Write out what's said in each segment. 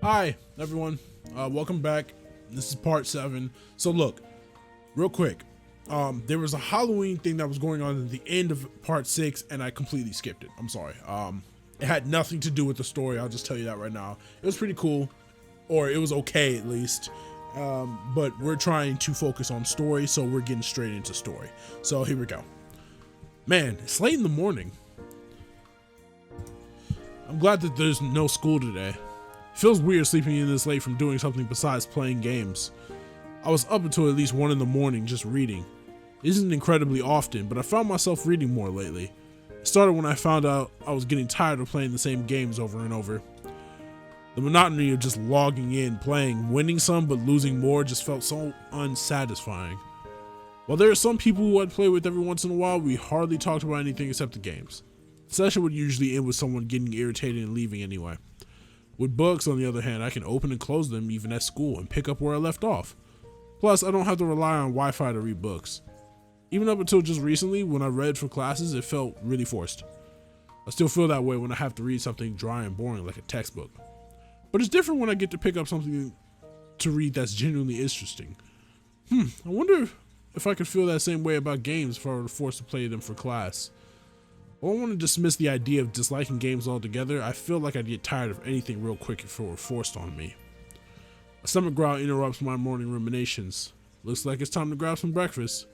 Hi, everyone. Welcome back. This is part 7. So look, real quick. There was a Halloween thing that was going on at the end of part 6, and I completely skipped it. I'm sorry. It had nothing to do with the story. I'll just tell you that right now. It was pretty cool, or it was okay at least. But we're trying to focus on story, so we're getting straight into story. So here we go. Man, it's late in the morning. I'm glad that there's no school today. It feels weird sleeping in this late from doing something besides playing games. I was up until at least 1 in the morning just reading. It isn't incredibly often, but I found myself reading more lately. It started when I found out I was getting tired of playing the same games over and over. The monotony of just logging in, playing, winning some but losing more just felt so unsatisfying. While there are some people who I'd play with every once in a while, we hardly talked about anything except the games. The session would usually end with someone getting irritated and leaving anyway. With books, on the other hand, I can open and close them even at school and pick up where I left off. Plus, I don't have to rely on Wi-Fi to read books. Even up until just recently, when I read for classes, it felt really forced. I still feel that way when I have to read something dry and boring like a textbook. But it's different when I get to pick up something to read that's genuinely interesting. I wonder if I could feel that same way about games if I were forced to play them for class. While I want to dismiss the idea of disliking games altogether, I feel like I'd get tired of anything real quick if it were forced on me. A stomach growl interrupts my morning ruminations. Looks like it's time to grab some breakfast.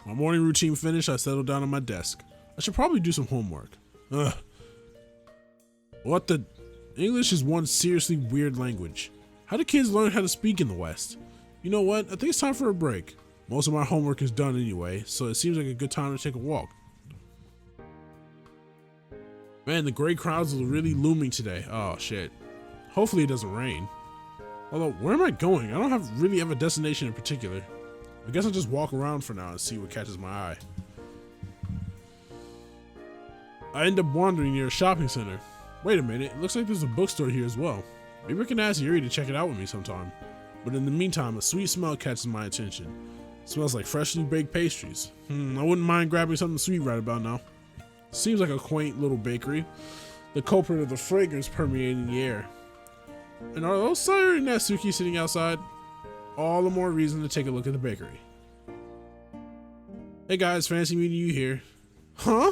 My morning routine finished, I settled down on my desk. I should probably do some homework. What the? English is one seriously weird language. How do kids learn how to speak in the West? You know what? I think it's time for a break. Most of my homework is done anyway, so it seems like a good time to take a walk. Man, the gray clouds are really looming today. Oh shit. Hopefully it doesn't rain. Although, where am I going? I don't really have a destination in particular. I guess I'll just walk around for now and see what catches my eye. I end up wandering near a shopping center. Wait a minute, it looks like there's a bookstore here as well. Maybe I can ask Yuri to check it out with me sometime. But in the meantime, a sweet smell catches my attention. It smells like freshly baked pastries. I wouldn't mind grabbing something sweet right about now. Seems like a quaint little bakery. The culprit of the fragrance permeating the air. And are those Sire and Natsuki sitting outside? All the more reason to take a look at the bakery. Hey guys, fancy meeting you here. Huh?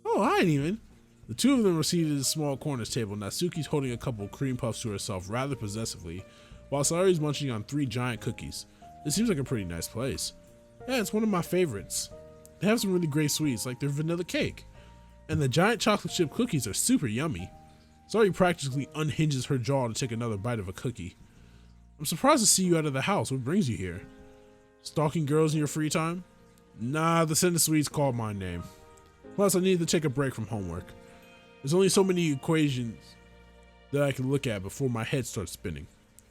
Oh, hi Neiman. The two of them are seated at a small corner table. Natsuki's holding a couple cream puffs to herself rather possessively, while Sayori's munching on 3 giant cookies. It seems like a pretty nice place. Yeah, it's one of my favorites. They have some really great sweets, like their vanilla cake. And the giant chocolate chip cookies are super yummy. Sayori practically unhinges her jaw to take another bite of a cookie. I'm surprised to see you out of the house. What brings you here? Stalking girls in your free time? Nah, the Cinder Sweets called my name. Plus, I need to take a break from homework. There's only so many equations that I can look at before my head starts spinning.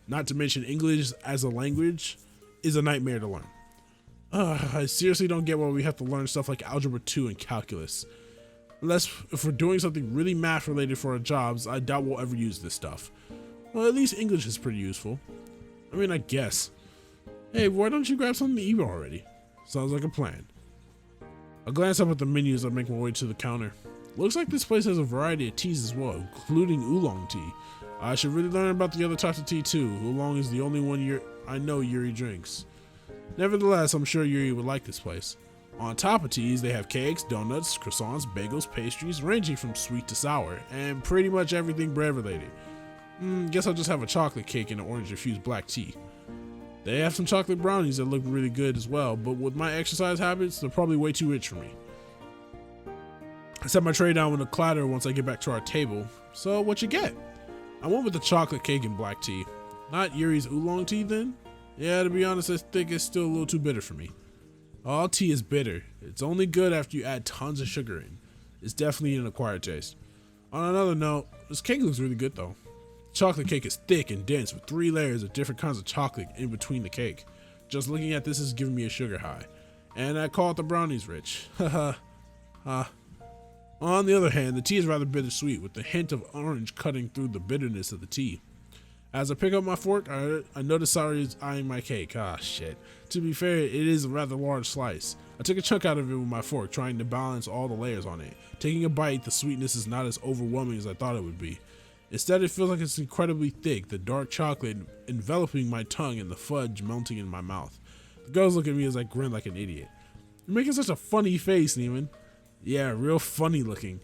Not to mention English as a language is a nightmare to learn. I seriously don't get why we have to learn stuff like Algebra 2 and Calculus. Unless if we're doing something really math related for our jobs, I doubt we'll ever use this stuff. Well, at least English is pretty useful. I mean, I guess. Hey, why don't you grab something to eat already? Sounds like a plan. I glance up at the menus and make my way to the counter. Looks like this place has a variety of teas as well, including oolong tea. I should really learn about the other types of tea too. Oolong is the only one I know Yuri drinks. Nevertheless, I'm sure Yuri would like this place. On top of teas, they have cakes, donuts, croissants, bagels, pastries, ranging from sweet to sour, and pretty much everything bread related. Guess I'll just have a chocolate cake and an orange-infused black tea. They have some chocolate brownies that look really good as well, but with my exercise habits, they're probably way too rich for me. I set my tray down with a clatter once I get back to our table. So, what you get? I went with the chocolate cake and black tea. Not Yuri's oolong tea then? Yeah, to be honest, I think it's still a little too bitter for me. All tea is bitter. It's only good after you add tons of sugar in. It's definitely an acquired taste. On another note, this cake looks really good though. The chocolate cake is thick and dense with 3 layers of different kinds of chocolate in between the cake. Just looking at this is giving me a sugar high. And I call it the brownies rich. Haha. On the other hand, the tea is rather bittersweet with a hint of orange cutting through the bitterness of the tea. As I pick up my fork, I notice Sayori is eyeing my cake. Ah, shit. To be fair, it is a rather large slice. I took a chunk out of it with my fork, trying to balance all the layers on it. Taking a bite, the sweetness is not as overwhelming as I thought it would be. Instead, it feels like it's incredibly thick, the dark chocolate enveloping my tongue and the fudge melting in my mouth. The girls look at me as I grin like an idiot. You're making such a funny face, Neiman. Yeah, real funny looking.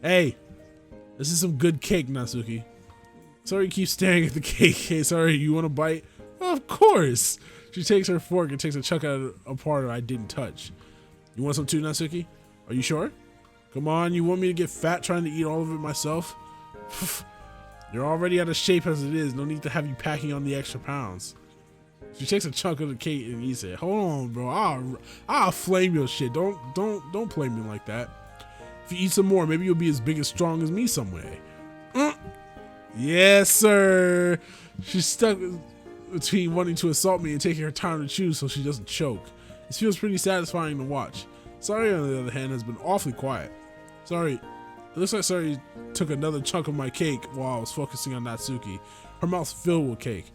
Hey, this is some good cake, Natsuki. Sorry you keep staring at the cake. Hey, sorry, you want a bite? Of course. She takes her fork and takes a chunk out of a part I didn't touch. You want some too, Natsuki? Are you sure? Come on, you want me to get fat trying to eat all of it myself? You're already out of shape as it is. No need to have you packing on the extra pounds. She takes a chunk of the cake and eats it. Hold on, bro. I'll flame your shit. Don't play me like that. If you eat some more, maybe you'll be as big and strong as me someday. Yes, sir. She's stuck between wanting to assault me and taking her time to chew so she doesn't choke. This feels pretty satisfying to watch. Sari, on the other hand, has been awfully quiet. Sorry. It looks like Sari took another chunk of my cake while I was focusing on Natsuki. Her mouth's filled with cake.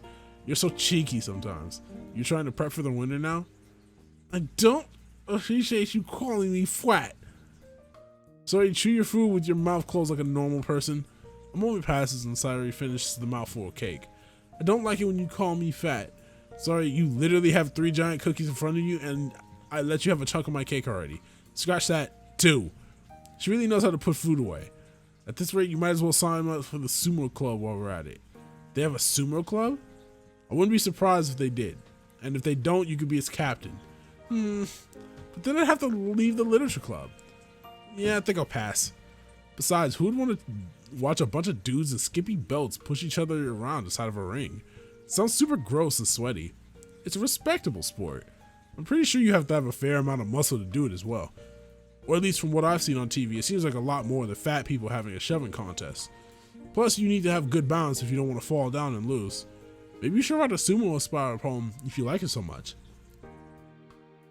You're so cheeky sometimes. You're trying to prep for the winter now? I don't appreciate you calling me fat. Sorry, chew your food with your mouth closed like a normal person. A moment passes and Sari finishes the mouthful of cake. I don't like it when you call me fat. Sorry, you literally have 3 giant cookies in front of you and I let you have a chunk of my cake already. Scratch that, too. She really knows how to put food away. At this rate, you might as well sign up for the sumo club while we're at it. They have a sumo club? I wouldn't be surprised if they did. And if they don't, you could be its captain. But then I'd have to leave the literature club. Yeah, I think I'll pass. Besides, who would want to watch a bunch of dudes in skimpy belts push each other around inside of a ring? It sounds super gross and sweaty. It's a respectable sport. I'm pretty sure you have to have a fair amount of muscle to do it as well. Or at least from what I've seen on TV, it seems like a lot more than fat people having a shoving contest. Plus, you need to have good balance if you don't want to fall down and lose. Maybe you should write a sumo-inspired poem if you like it so much.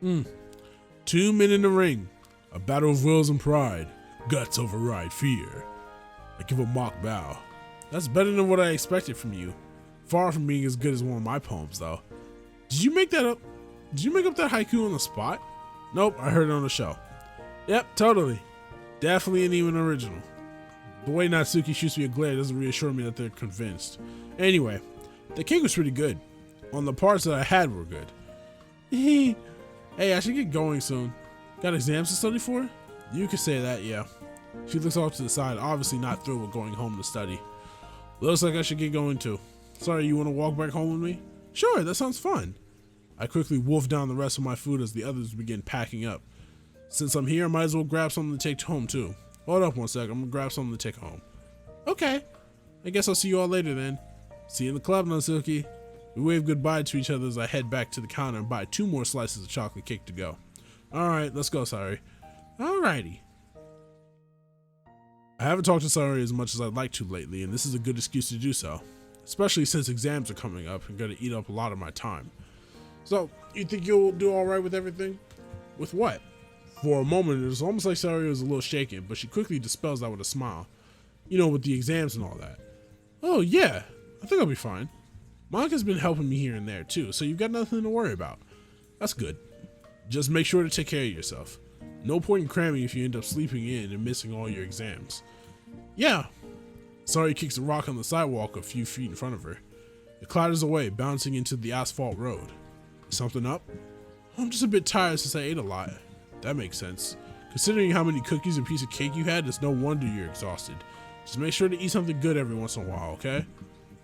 2 men in the ring. A battle of wills and pride. Guts override fear. I give a mock bow. That's better than what I expected from you. Far from being as good as one of my poems, though. Did you make that up? Did you make up that haiku on the spot? Nope, I heard it on the show. Yep, totally. Definitely an even original. The way Natsuki shoots me a glare doesn't reassure me that they're convinced. Anyway, the cake was pretty good. On the parts that I had were good. Hey, I should get going soon. Got exams to study for? You could say that, yeah. She looks off to the side, obviously not thrilled with going home to study. Looks like I should get going too. Sorry, you want to walk back home with me? Sure, that sounds fun. I quickly wolf down the rest of my food as the others begin packing up. Since I'm here, I might as well grab something to take home too. Hold up one sec, I'm gonna grab something to take home. Okay, I guess I'll see you all later then. See you in the club, Natsuki. We wave goodbye to each other as I head back to the counter and buy 2 more slices of chocolate cake to go. Alright, let's go, Sari. Alrighty. I haven't talked to Sari as much as I'd like to lately, and this is a good excuse to do so. Especially since exams are coming up and gonna eat up a lot of my time. So, you think you'll do alright with everything? With what? For a moment, it was almost like Sari was a little shaken, but she quickly dispels that with a smile. You know, with the exams and all that. Oh yeah, I think I'll be fine. Monika's been helping me here and there too, so you've got nothing to worry about. That's good. Just make sure to take care of yourself. No point in cramming if you end up sleeping in and missing all your exams. Yeah. Sari kicks a rock on the sidewalk a few feet in front of her. It clatters away, bouncing into the asphalt road. Something up? I'm just a bit tired since I ate a lot. That makes sense. Considering how many cookies and piece of cake you had, it's no wonder you're exhausted. Just make sure to eat something good every once in a while, okay?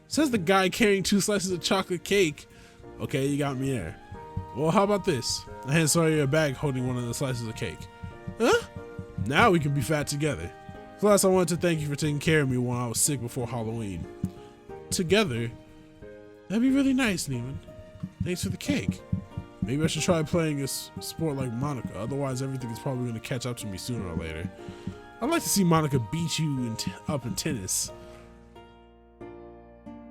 Says the guy carrying 2 slices of chocolate cake. Okay, you got me there. Well, how about this? I hand Sawyer a bag holding one of the slices of cake. Huh? Now we can be fat together. Plus, I wanted to thank you for taking care of me when I was sick before Halloween. Together? That'd be really nice, Neiman. Thanks for the cake. Maybe I should try playing a sport like Monika, otherwise everything is probably going to catch up to me sooner or later. I'd like to see Monika beat you up in tennis.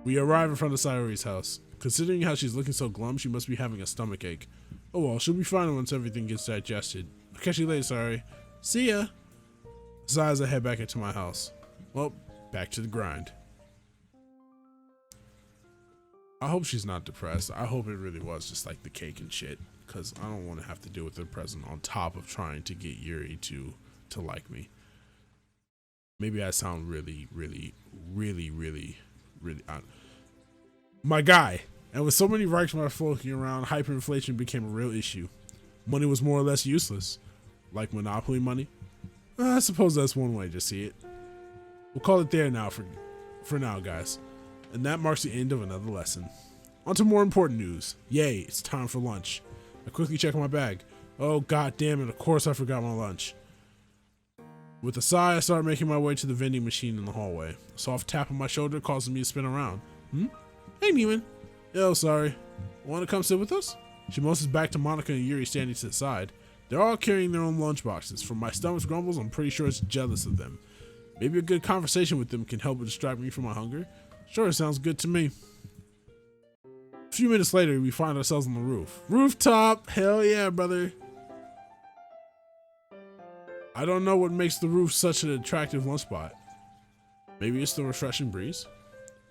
We arrive in front of Sayori's house. Considering how she's looking so glum, she must be having a stomach ache. Oh well, she'll be fine once everything gets digested. I'll catch you later, Sayori. See ya! As I head back into my house. Well, back to the grind. I hope she's not depressed. I hope it really was just like the cake and shit, because I don't want to have to deal with her present on top of trying to get Yuri to like me. Maybe I sound really my guy. And with so many Reichsmarks floating around, hyperinflation became a real issue. Money was more or less useless, like monopoly money. I suppose that's one way to see it. We'll call it there now for now, guys. And that marks the end of another lesson. On to more important news. Yay, it's time for lunch. I quickly check my bag. Oh, god damn it, of course I forgot my lunch. With a sigh, I start making my way to the vending machine in the hallway. A soft tap on my shoulder causes me to spin around. Hey, Neiman. Yo, sorry. Want to come sit with us? She motions back to Monica and Yuri standing to the side. They're all carrying their own lunchboxes. From my stomach's grumbles, I'm pretty sure it's jealous of them. Maybe a good conversation with them can help distract me from my hunger. Sure, sounds good to me. A few minutes later, we find ourselves on the roof. Rooftop! Hell yeah, brother. I don't know what makes the roof such an attractive lunch spot. Maybe it's the refreshing breeze?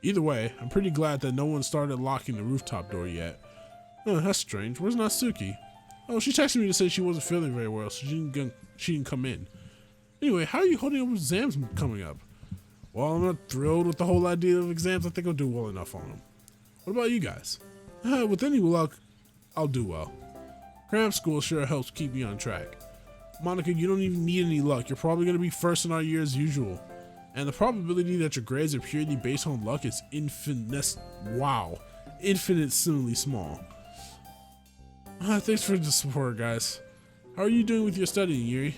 Either way, I'm pretty glad that no one started locking the rooftop door yet. Oh, that's strange. Where's Natsuki? Oh, she texted me to say she wasn't feeling very well, so she didn't come in. Anyway, how are you holding up with exams coming up? Well, I'm not thrilled with the whole idea of exams. I think I'll do well enough on them. What about you guys? With any luck, I'll do well. Cram school sure helps keep me on track. Monica, you don't even need any luck. You're probably going to be first in our year as usual. And the probability that your grades are purely based on luck is infinitesimally small. Thanks for the support, guys. How are you doing with your studying, Yuri?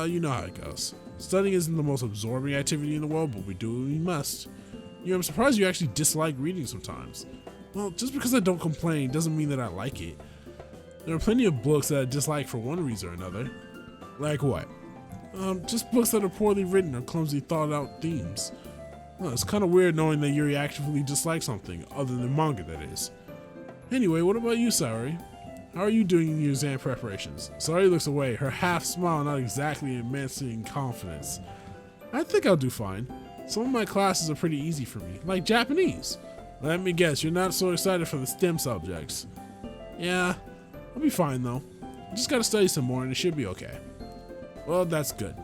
You know how it goes. Studying isn't the most absorbing activity in the world, but we do what we must. I'm surprised you actually dislike reading sometimes. Well, just because I don't complain doesn't mean that I like it. There are plenty of books that I dislike for one reason or another. Like what? Just books that are poorly written or clumsily thought out themes. Well, it's kind of weird knowing that Yuri actively dislikes something, other than manga that is. Anyway, what about you, Sayori? How are you doing in your exam preparations? Sayori looks away, her half smile not exactly immensely confidence. I think I'll do fine. Some of my classes are pretty easy for me, like Japanese. Let me guess, you're not so excited for the STEM subjects. Yeah, I'll be fine though. I just gotta study some more and it should be okay. Well, that's good.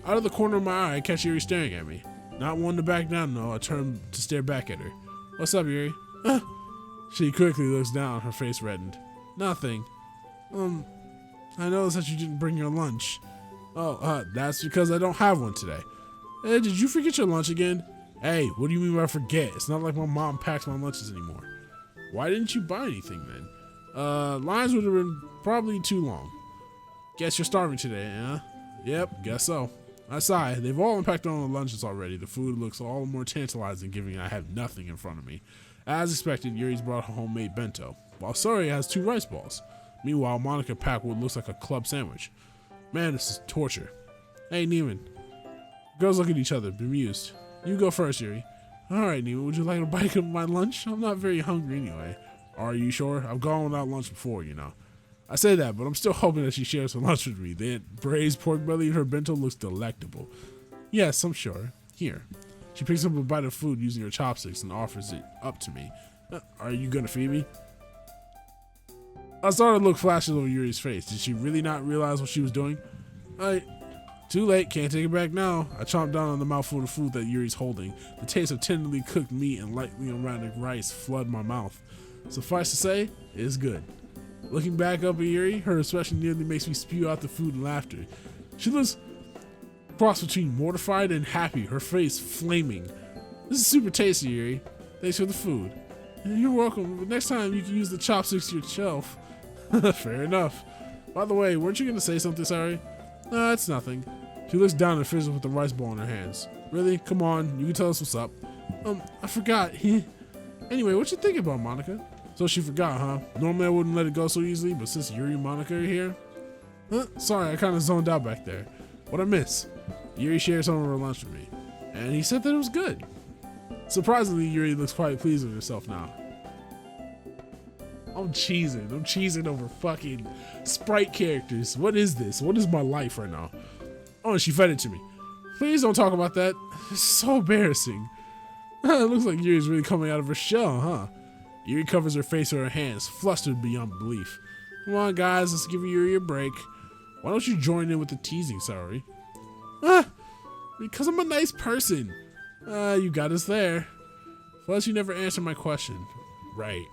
Out of the corner of my eye, I catch Yuri staring at me. Not one to back down though, I turn to stare back at her. What's up, Yuri? She quickly looks down, her face reddened. Nothing. I noticed that you didn't bring your lunch. Oh, that's because I don't have one today. Hey, did you forget your lunch again? Hey, what do you mean by forget? It's not like my mom packs my lunches anymore. Why didn't you buy anything then? Lines would have been probably too long. Guess you're starving today, huh? Yep, guess so. I sigh. They've all unpacked their own lunches already. The food looks all more tantalizing given I have nothing in front of me. As expected, Yuri's brought a homemade bento, while Sayori has 2 rice balls. Meanwhile, Monica packed what looks like a club sandwich. Man, this is torture. Hey, Neiman. Girls look at each other, bemused. You go first, Yuri. Alright, Neiman, would you like a bite of my lunch? I'm not very hungry anyway. Are you sure? I've gone without lunch before, you know. I say that, but I'm still hoping that she shares her lunch with me. The braised pork belly in her bento looks delectable. Yes, I'm sure. Here. She picks up a bite of food using her chopsticks and offers it up to me. Are you gonna feed me? I saw a look flashes over Yuri's face. Did she really not realize what she was doing? Too late, can't take it back now. I chomped down on the mouthful of food that Yuri's holding. The taste of tenderly cooked meat and lightly rounded rice flood my mouth. Suffice to say, it's good. Looking back up at Yuri, her expression nearly makes me spew out the food in laughter. She looks cross between mortified and happy, her face flaming. This is super tasty, Yuri. Thanks for the food. You're welcome, but next time you can use the chopsticks yourself. Fair enough. By the way, weren't you going to say something, sorry? No, it's nothing. She looks down and fizzles with the rice ball in her hands. Really? Come on, you can tell us what's up. I forgot. Anyway, what you thinking about, Monica? So she forgot, huh? Normally I wouldn't let it go so easily, but since Yuri and Monica are here... Sorry, I kind of zoned out back there. What'd I miss? Yuri shared some of her lunch with me, and he said that it was good. Surprisingly, Yuri looks quite pleased with herself now. I'm cheesing over fucking sprite characters. What is this? What is my life right now? Oh, and she fed it to me. Please don't talk about that. It's so embarrassing. It looks like Yuri's really coming out of her shell, huh? Yuri covers her face with her hands, flustered beyond belief. Come on, guys, let's give Yuri a break. Why don't you join in with the teasing, sorry? Because I'm a nice person. You got us there. Plus, you never answered my question. Right.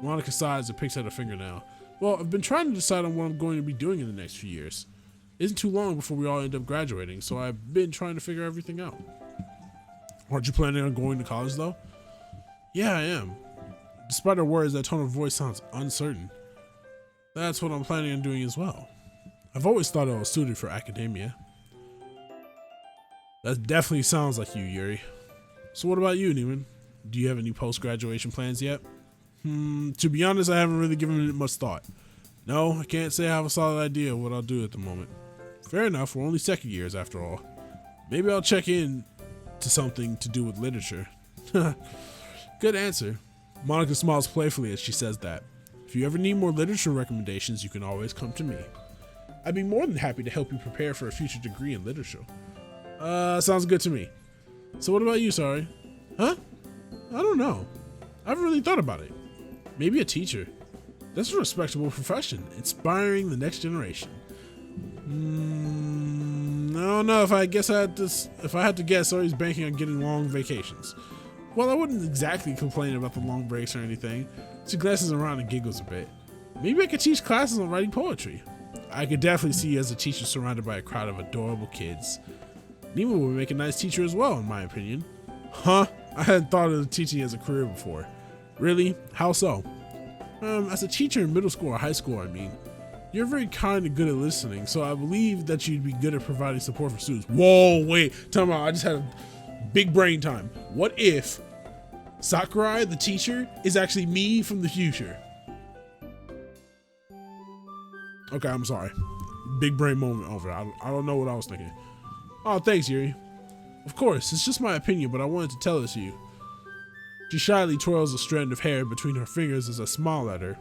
Monica sighs and picks at her fingernail. Well, I've been trying to decide on what I'm going to be doing in the next few years. It isn't too long before we all end up graduating, so I've been trying to figure everything out. Aren't you planning on going to college, though? Yeah, I am. Despite her words, that tone of voice sounds uncertain. That's what I'm planning on doing as well. I've always thought I was suited for academia. That definitely sounds like you, Yuri. So what about you, Neiman? Do you have any post-graduation plans yet? To be honest, I haven't really given it much thought. No, I can't say I have a solid idea of what I'll do at the moment. Fair enough, we're only second years after all. Maybe I'll check in to something to do with literature. Good answer. Monica smiles playfully as she says that. If you ever need more literature recommendations, you can always come to me. I'd be more than happy to help you prepare for a future degree in literature. Sounds good to me. So what about you, Sorry? Huh? I don't know. I haven't really thought about it. Maybe a teacher. That's a respectable profession, inspiring the next generation. I don't know if I had to guess, Sorry's banking on getting long vacations. Well, I wouldn't exactly complain about the long breaks or anything. She glances around and giggles a bit. Maybe I could teach classes on writing poetry. I could definitely see you as a teacher surrounded by a crowd of adorable kids. Nima would make a nice teacher as well, in my opinion. Huh? I hadn't thought of teaching as a career before. Really? How so? As a teacher in middle school or high school, I mean. You're very kind and good at listening, so I believe that you'd be good at providing support for students. Whoa, wait, tell me, I just had a big brain time. What if Sakurai, the teacher, is actually me from the future? Okay, I'm sorry. Big brain moment over. I don't know what I was thinking. Oh, thanks, Yuri. Of course, it's just my opinion, but I wanted to tell it to you. She shyly twirls a strand of hair between her fingers as I smile at her.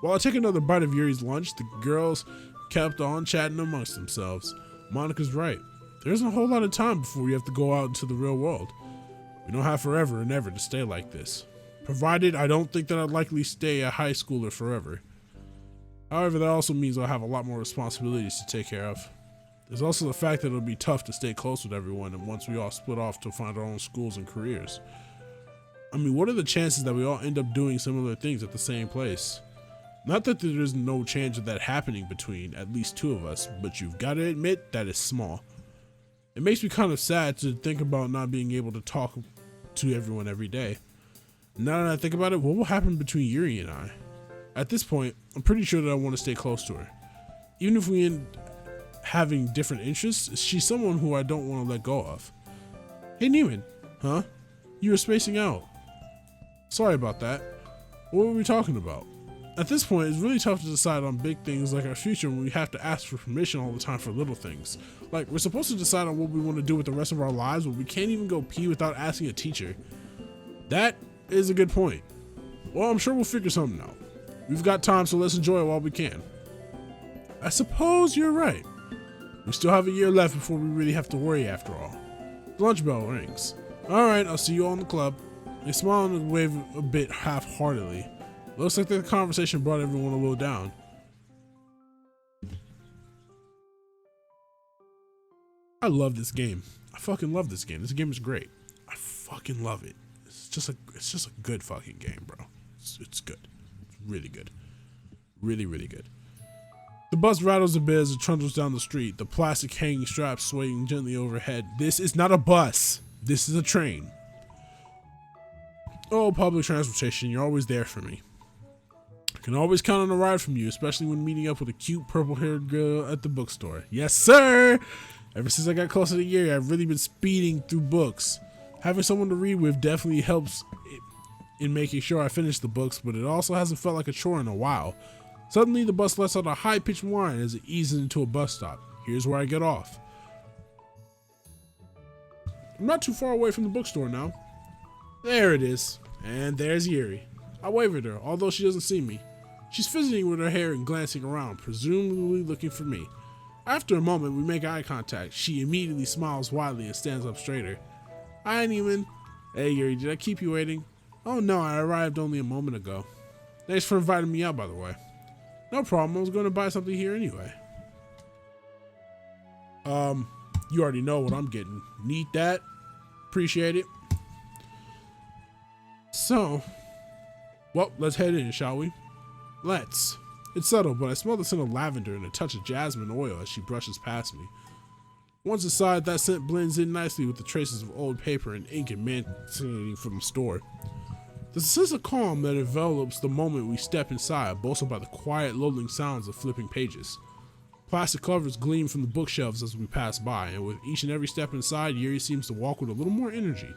While I take another bite of Yuri's lunch, the girls kept on chatting amongst themselves. Monica's right. There isn't a whole lot of time before we have to go out into the real world. We don't have forever and ever to stay like this. Provided I don't think that I'd likely stay a high schooler forever. However, that also means I'll have a lot more responsibilities to take care of. There's also the fact that it'll be tough to stay close with everyone and once we all split off to find our own schools and careers. I mean, what are the chances that we all end up doing similar things at the same place? Not that there is no chance of that happening between at least two of us, but you've got to admit that it's small. It makes me kind of sad to think about not being able to talk to everyone every day. Now that I think about it, what will happen between Yuri and I? At this point, I'm pretty sure that I want to stay close to her. Even if we end having different interests, she's someone who I don't want to let go of. Hey Neiman, huh? You were spacing out. Sorry about that. What were we talking about? At this point, it's really tough to decide on big things like our future when we have to ask for permission all the time for little things. Like, we're supposed to decide on what we want to do with the rest of our lives, but we can't even go pee without asking a teacher. That is a good point. Well, I'm sure we'll figure something out. We've got time, so let's enjoy it while we can. I suppose you're right. We still have a year left before we really have to worry after all. The lunch bell rings. Alright, I'll see you all in the club. They smile and wave a bit half-heartedly. Looks like the conversation brought everyone a little down. I love this game. I fucking love this game. This game is great. I fucking love it. It's just a good fucking game, bro. It's good. It's really good. Really, really good. The bus rattles a bit as it trundles down the street, the plastic hanging straps swaying gently overhead. This is not a bus. This is a train. Oh, public transportation, you're always there for me. I can always count on a ride from you, especially when meeting up with a cute purple-haired girl at the bookstore. Yes, sir! Ever since I got closer to Yuri, I've really been speeding through books. Having someone to read with definitely helps in making sure I finish the books, but it also hasn't felt like a chore in a while. Suddenly, the bus lets out a high-pitched whine as it eases into a bus stop. Here's where I get off. I'm not too far away from the bookstore now. There it is. And there's Yuri. I wave at her, although she doesn't see me. She's fidgeting with her hair and glancing around, presumably looking for me. After a moment, we make eye contact. She immediately smiles widely and stands up straighter. Hi, Neiman. Hey, Yuri, did I keep you waiting? Oh no, I arrived only a moment ago. Thanks for inviting me out, by the way. No problem, I was going to buy something here anyway. You already know what I'm getting. Need that? Appreciate it. So, well, let's head in, shall we? Let's. It's subtle, but I smell the scent of lavender and a touch of jasmine oil as she brushes past me. Once inside, that scent blends in nicely with the traces of old paper and ink emanating from the store. There's a sense of calm that envelops the moment we step inside, bolstered by the quiet, lulling sounds of flipping pages. Plastic covers gleam from the bookshelves as we pass by, and with each and every step inside, Yuri seems to walk with a little more energy.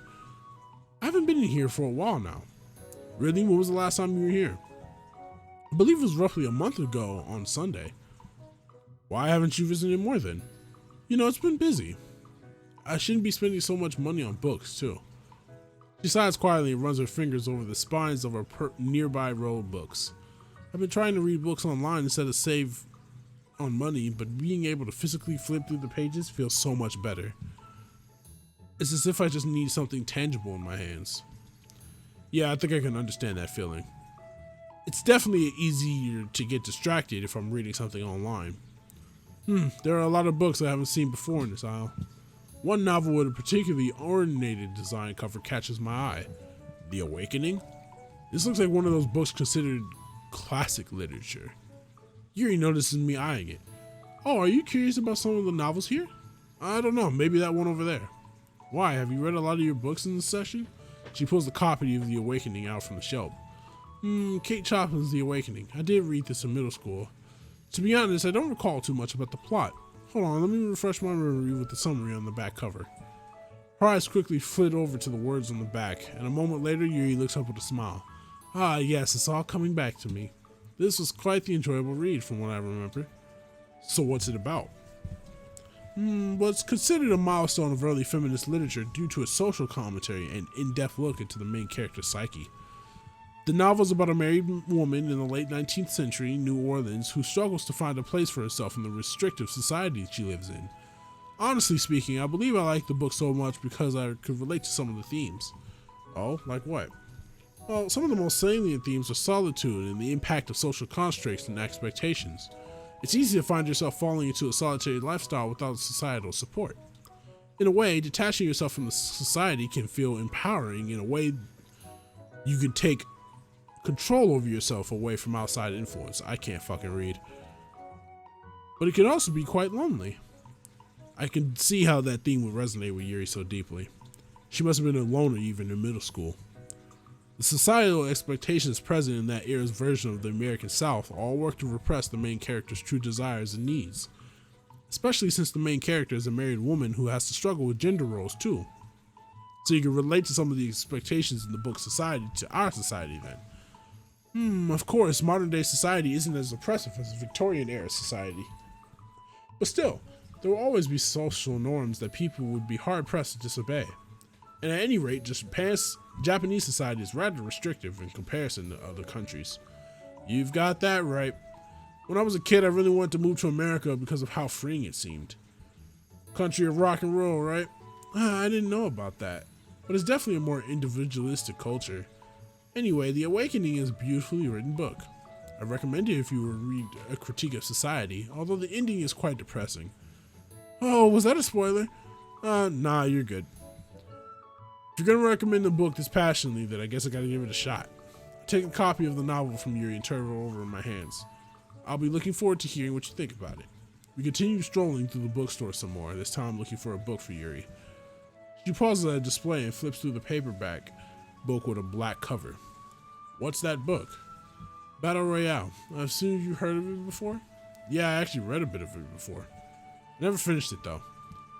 I haven't been in here for a while now. Really? When was the last time you were here? I believe it was roughly a month ago on Sunday. Why haven't you visited more then? You know, it's been busy. I shouldn't be spending so much money on books, too. She sighs quietly and runs her fingers over the spines of her nearby row of books. I've been trying to read books online instead of save on money, but being able to physically flip through the pages feels so much better. It's as if I just need something tangible in my hands. Yeah, I think I can understand that feeling. It's definitely easier to get distracted if I'm reading something online. There are a lot of books I haven't seen before in this aisle. One novel with a particularly ornate design cover catches my eye. The Awakening? This looks like one of those books considered classic literature. Yuri notices me eyeing it. Oh, are you curious about some of the novels here? I don't know, maybe that one over there. Why, have you read a lot of your books in this session? She pulls the copy of The Awakening out from the shelf. Kate Chopin's The Awakening. I did read this in middle school. To be honest, I don't recall too much about the plot. Hold on, let me refresh my memory with the summary on the back cover. Her eyes quickly flit over to the words on the back, and a moment later, Yuri looks up with a smile. Ah, yes, it's all coming back to me. This was quite the enjoyable read from what I remember. So what's it about? Well, it's considered a milestone of early feminist literature due to its social commentary and in-depth look into the main character's psyche. The novel is about a married woman in the late 19th century New Orleans who struggles to find a place for herself in the restrictive society she lives in. Honestly speaking, I believe I like the book so much because I could relate to some of the themes. Oh, like what? Well, some of the most salient themes are solitude and the impact of social constructs and expectations. It's easy to find yourself falling into a solitary lifestyle without societal support. In a way, detaching yourself from the society can feel empowering in a way you can take control over yourself away from outside influence. I can't fucking read. But it can also be quite lonely. I can see how that theme would resonate with Yuri so deeply. She must have been a loner even in middle school. The societal expectations present in that era's version of the American South all work to repress the main character's true desires and needs. Especially since the main character is a married woman who has to struggle with gender roles too. So you can relate to some of the expectations in the book's society to our society then. Of course, modern day society isn't as oppressive as Victorian era society. But still, there will always be social norms that people would be hard pressed to disobey. And at any rate, Japanese society is rather restrictive in comparison to other countries. You've got that right. When I was a kid, I really wanted to move to America because of how freeing it seemed. Country of rock and roll, right? I didn't know about that. But it's definitely a more individualistic culture. Anyway, The Awakening is a beautifully written book. I recommend it if you were to read A Critique of Society, although the ending is quite depressing. Oh, was that a spoiler? Nah, you're good. If you're gonna recommend the book this passionately, then I guess I gotta give it a shot. Take a copy of the novel from Yuri and turn it over in my hands. I'll be looking forward to hearing what you think about it. We continue strolling through the bookstore some more, this time looking for a book for Yuri. She pauses at a display and flips through the paperback book with a black cover. What's that book? Battle Royale. I've assumed you've heard of it before? Yeah, I actually read a bit of it before. Never finished it though.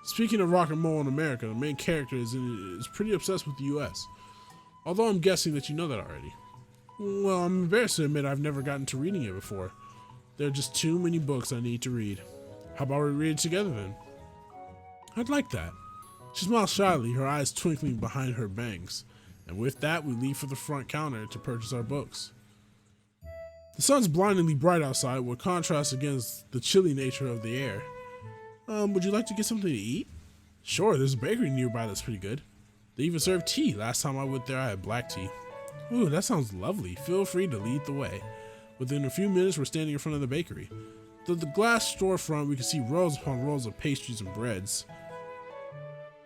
Speaking of rock and roll in America, the main character is pretty obsessed with the US. Although I'm guessing that you know that already. Well, I'm embarrassed to admit I've never gotten to reading it before. There are just too many books I need to read. How about we read it together then? I'd like that. She smiles shyly, her eyes twinkling behind her bangs. And with that, we leave for the front counter to purchase our books. The sun's blindingly bright outside, what contrasts against the chilly nature of the air. Would you like to get something to eat? Sure, there's a bakery nearby that's pretty good. They even serve tea. Last time I went there, I had black tea. Ooh, that sounds lovely. Feel free to lead the way. Within a few minutes, we're standing in front of the bakery. Through the glass storefront, we can see rows upon rows of pastries and breads.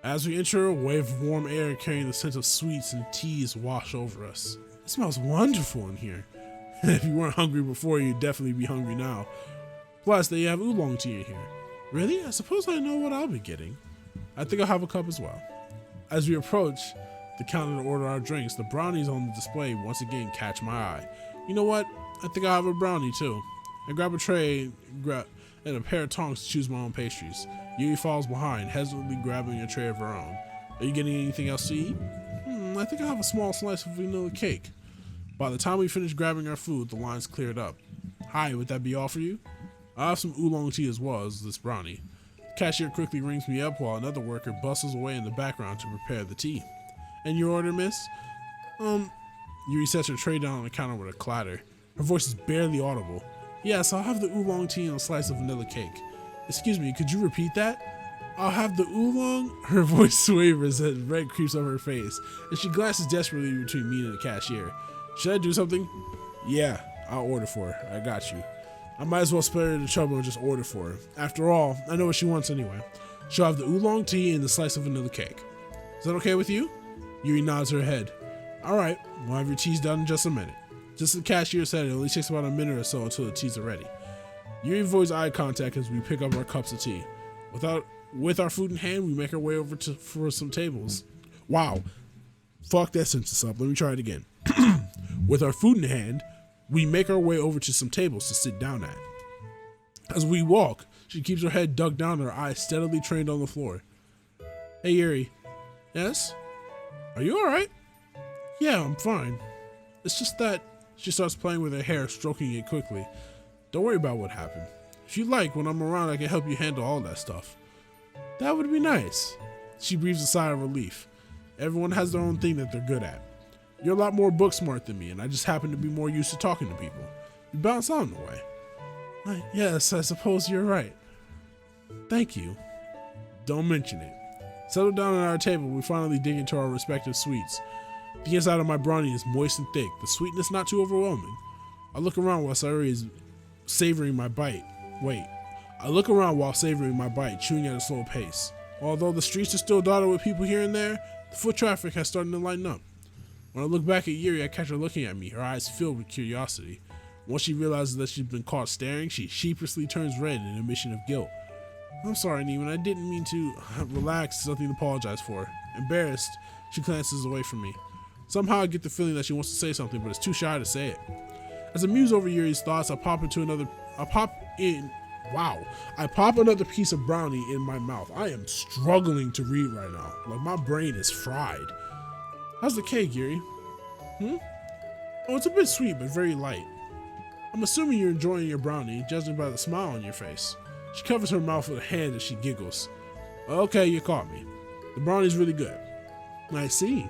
As we enter, a wave of warm air carrying the scent of sweets and teas wash over us. It smells wonderful in here. If you weren't hungry before, you'd definitely be hungry now. Plus, they have oolong tea in here. Really? I suppose I know what I'll be getting. I think I'll have a cup as well. As we approach the counter to order our drinks, the brownies on the display once again catch my eye. You know what? I think I'll have a brownie too. I grab a tray and a pair of tongs to choose my own pastries. Yuri falls behind, hesitantly grabbing a tray of her own. Are you getting anything else to eat? I think I'll have a small slice of vanilla cake. By the time we finish grabbing our food, the line's cleared up. Hi, would that be all for you? I'll have some oolong tea as well as this brownie. The cashier quickly rings me up while another worker bustles away in the background to prepare the tea. And your order, miss? Yuri sets her tray down on the counter with a clatter. Her voice is barely audible. Yes, I'll have the oolong tea and a slice of vanilla cake. Excuse me, could you repeat that? I'll have the oolong? Her voice wavers as red creeps over her face, and she glances desperately between me and the cashier. Should I do something? Yeah, I'll order for her. I got you. I might as well spare her the trouble and just order for her. After all, I know what she wants anyway. She'll have the oolong tea and the slice of vanilla cake. Is that okay with you? Yuri nods her head. Alright, we'll have your teas done in just a minute. Just as the cashier said, it only takes about a minute or so until the teas are ready. Yuri avoids eye contact as we pick up our cups of tea. With our food in hand, we make our way over for some tables. Wow. Fuck that sentence up. Let me try it again. With our food in hand, we make our way over to some tables to sit down at. As we walk, she keeps her head ducked down and her eyes steadily trained on the floor. Hey, Yuri. Yes? Are you alright? Yeah, I'm fine. It's just that she starts playing with her hair, stroking it quickly. Don't worry about what happened. If you like, when I'm around, I can help you handle all that stuff. That would be nice. She breathes a sigh of relief. Everyone has their own thing that they're good at. You're a lot more book smart than me, and I just happen to be more used to talking to people. You bounce out in a way. Yes, I suppose you're right. Thank you. Don't mention it. Settled down at our table, we finally dig into our respective sweets. The inside of my brownie is moist and thick, the sweetness not too overwhelming. I look around while Sayuri is savoring my bite. Chewing at a slow pace. Although the streets are still dotted with people here and there, the foot traffic has started to lighten up. When I look back at Yuri, I catch her looking at me, her eyes filled with curiosity. Once she realizes that she's been caught staring, she sheepishly turns red in an admission of guilt. I'm sorry, Neiman, I didn't mean to. Relax, nothing to apologize for. Embarrassed, she glances away from me. Somehow I get the feeling that she wants to say something, but is too shy to say it. As I muse over Yuri's thoughts, I pop another piece of brownie in my mouth. I am struggling to read right now. Like, my brain is fried. How's the cake, Yuri? Oh, it's a bit sweet, but very light. I'm assuming you're enjoying your brownie, judging by the smile on your face. She covers her mouth with a hand as she giggles. Okay, you caught me. The brownie's really good. I see.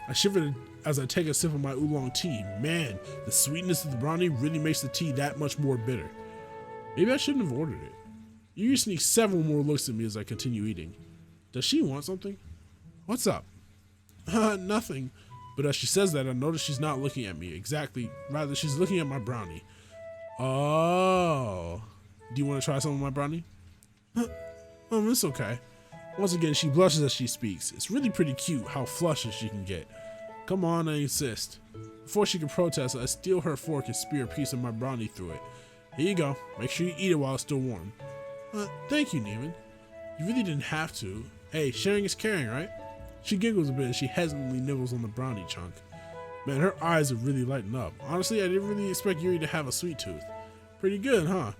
I shivered as I take a sip of my oolong tea. Man, the sweetness of the brownie really makes the tea that much more bitter. Maybe I shouldn't have ordered it. Yuri sneaks several more looks at me as I continue eating. Does she want something? What's up? Nothing. But as she says that, I notice she's not looking at me exactly. Rather, she's looking at my brownie. Oh. Do you want to try some of my brownie? It's okay. Once again, she blushes as she speaks. It's really pretty cute how flushed she can get. Come on, I insist. Before she can protest, I steal her fork and spear a piece of my brownie through it. Here you go. Make sure you eat it while it's still warm. Thank you, Neiman. You really didn't have to. Hey, sharing is caring, right? She giggles a bit as she hesitantly nibbles on the brownie chunk. Man, her eyes are really lighting up. Honestly, I didn't really expect Yuri to have a sweet tooth. Pretty good, huh?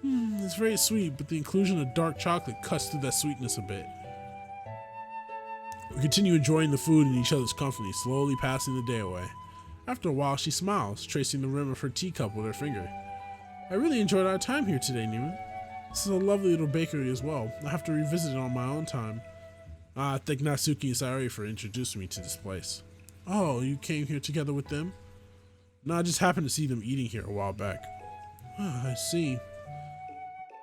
It's very sweet, but the inclusion of dark chocolate cuts through that sweetness a bit. We continue enjoying the food and each other's company, slowly passing the day away. After a while, she smiles, tracing the rim of her teacup with her finger. I really enjoyed our time here today, Neiman. This is a lovely little bakery as well. I have to revisit it on my own time. I thank Natsuki and Sayuri for introducing me to this place. Oh, you came here together with them? No, I just happened to see them eating here a while back. I see.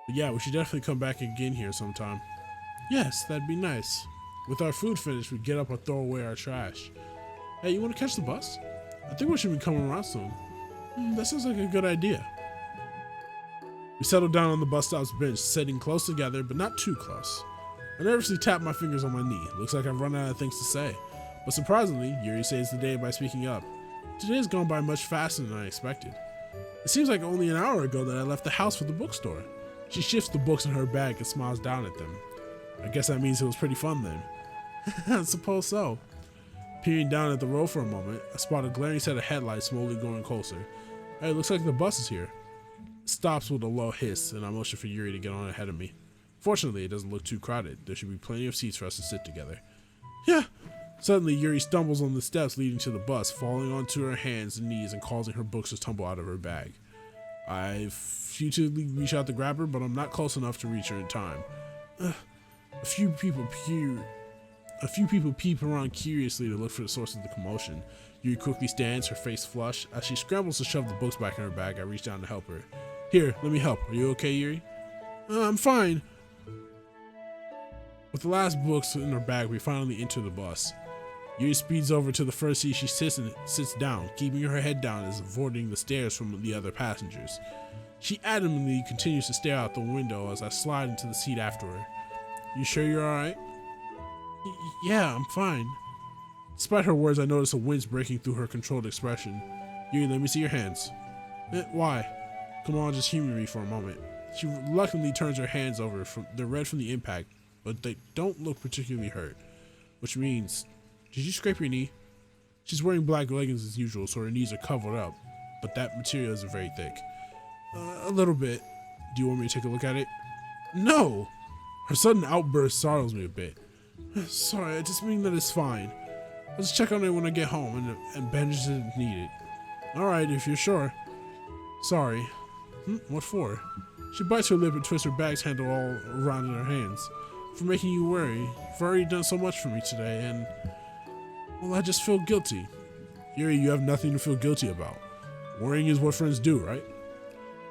But yeah, we should definitely come back again here sometime. Yes, that'd be nice. With our food finished, we get up and throw away our trash. Hey, you want to catch the bus? I think we should be coming around soon. That sounds like a good idea. We settle down on the bus stop's bench, sitting close together, but not too close. I nervously tap my fingers on my knee. Looks like I've run out of things to say. But surprisingly, Yuri saves the day by speaking up. Today has gone by much faster than I expected. It seems like only an hour ago that I left the house for the bookstore. She shifts the books in her bag and smiles down at them. I guess that means it was pretty fun then. I suppose so. Peering down at the road for a moment, I spot a glaring set of headlights slowly going closer. Hey, looks like the bus is here. It stops with a low hiss, and I motion for Yuri to get on ahead of me. Fortunately, it doesn't look too crowded. There should be plenty of seats for us to sit together. Yeah. Suddenly, Yuri stumbles on the steps leading to the bus, falling onto her hands and knees and causing her books to tumble out of her bag. I futilely reach out to grab her, but I'm not close enough to reach her in time. A few people peep around curiously to look for the source of the commotion. Yuri quickly stands, her face flushed. As she scrambles to shove the books back in her bag, I reach down to help her. Here, let me help. Are you okay, Yuri? I'm fine. With the last books in her bag, we finally enter the bus. Yuri speeds over to the first seat. She sits down, keeping her head down as avoiding the stares from the other passengers. She adamantly continues to stare out the window as I slide into the seat after her. You sure you're alright? Yeah, I'm fine. Despite her words, I notice a wince breaking through her controlled expression. Yuri, let me see your hands. Why? Come on, just humor me for a moment. She reluctantly turns her hands over. They're red from the impact, but they don't look particularly hurt. Which means, did you scrape your knee? She's wearing black leggings as usual, so her knees are covered up, but that material isn't very thick. A little bit. Do you want me to take a look at it? No! Her sudden outburst startles me a bit. Sorry, I just mean that it's fine. I'll just check on it when I get home and bandages if needed. Alright, if you're sure. Sorry. What for? She bites her lip and twists her bag's handle all around in her hands. For making you worry. You've already done so much for me today, and... well, I just feel guilty. Yuri, you have nothing to feel guilty about. Worrying is what friends do, right?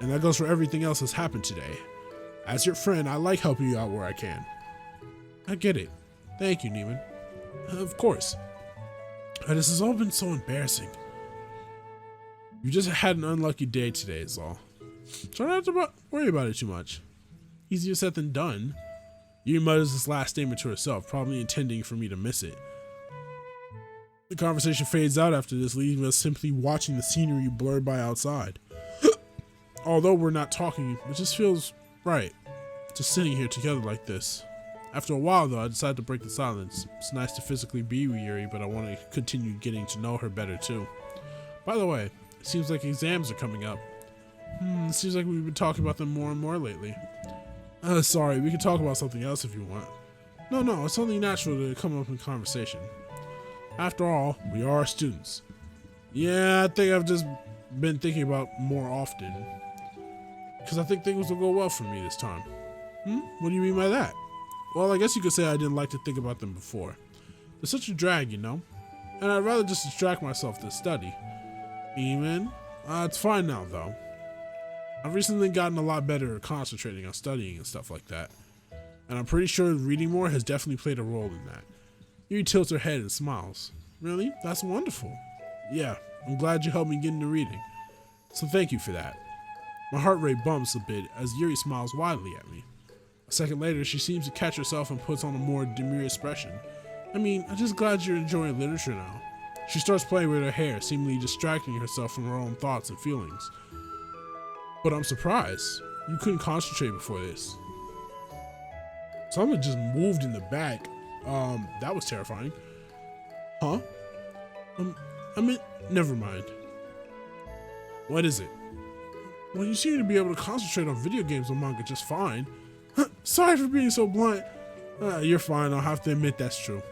And that goes for everything else that's happened today. As your friend, I like helping you out where I can. I get it. Thank you, Neiman. Of course. This has all been so embarrassing. You just had an unlucky day today, is all. Try not to worry about it too much. Easier said than done. Yuri mutters this last statement to herself, probably intending for me to miss it. The conversation fades out after this, leaving us simply watching the scenery blurred by outside. Although we're not talking, it just feels right, just sitting here together like this. After a while, though, I decided to break the silence. It's nice to physically be with Yuri, but I want to continue getting to know her better, too. By the way, it seems like exams are coming up. It seems like we've been talking about them more and more lately. Sorry, we can talk about something else if you want. No, it's only natural to come up in conversation. After all, we are students. Yeah, I think I've just been thinking about more often. Because I think things will go well for me this time. What do you mean by that? Well, I guess you could say I didn't like to think about them before. They're such a drag, you know? And I'd rather just distract myself than study. Even? It's fine now, though. I've recently gotten a lot better at concentrating on studying and stuff like that. And I'm pretty sure reading more has definitely played a role in that. Yuri tilts her head and smiles. Really? That's wonderful. Yeah, I'm glad you helped me get into reading. So thank you for that. My heart rate bumps a bit as Yuri smiles widely at me. A second later, she seems to catch herself and puts on a more demure expression. I'm just glad you're enjoying literature now. She starts playing with her hair, seemingly distracting herself from her own thoughts and feelings. But I'm surprised. You couldn't concentrate before this. Someone just moved in the back. That was terrifying. Huh? Never mind. What is it? Well, you seem to be able to concentrate on video games or manga just fine. Sorry for being so blunt. You're fine, I'll have to admit that's true.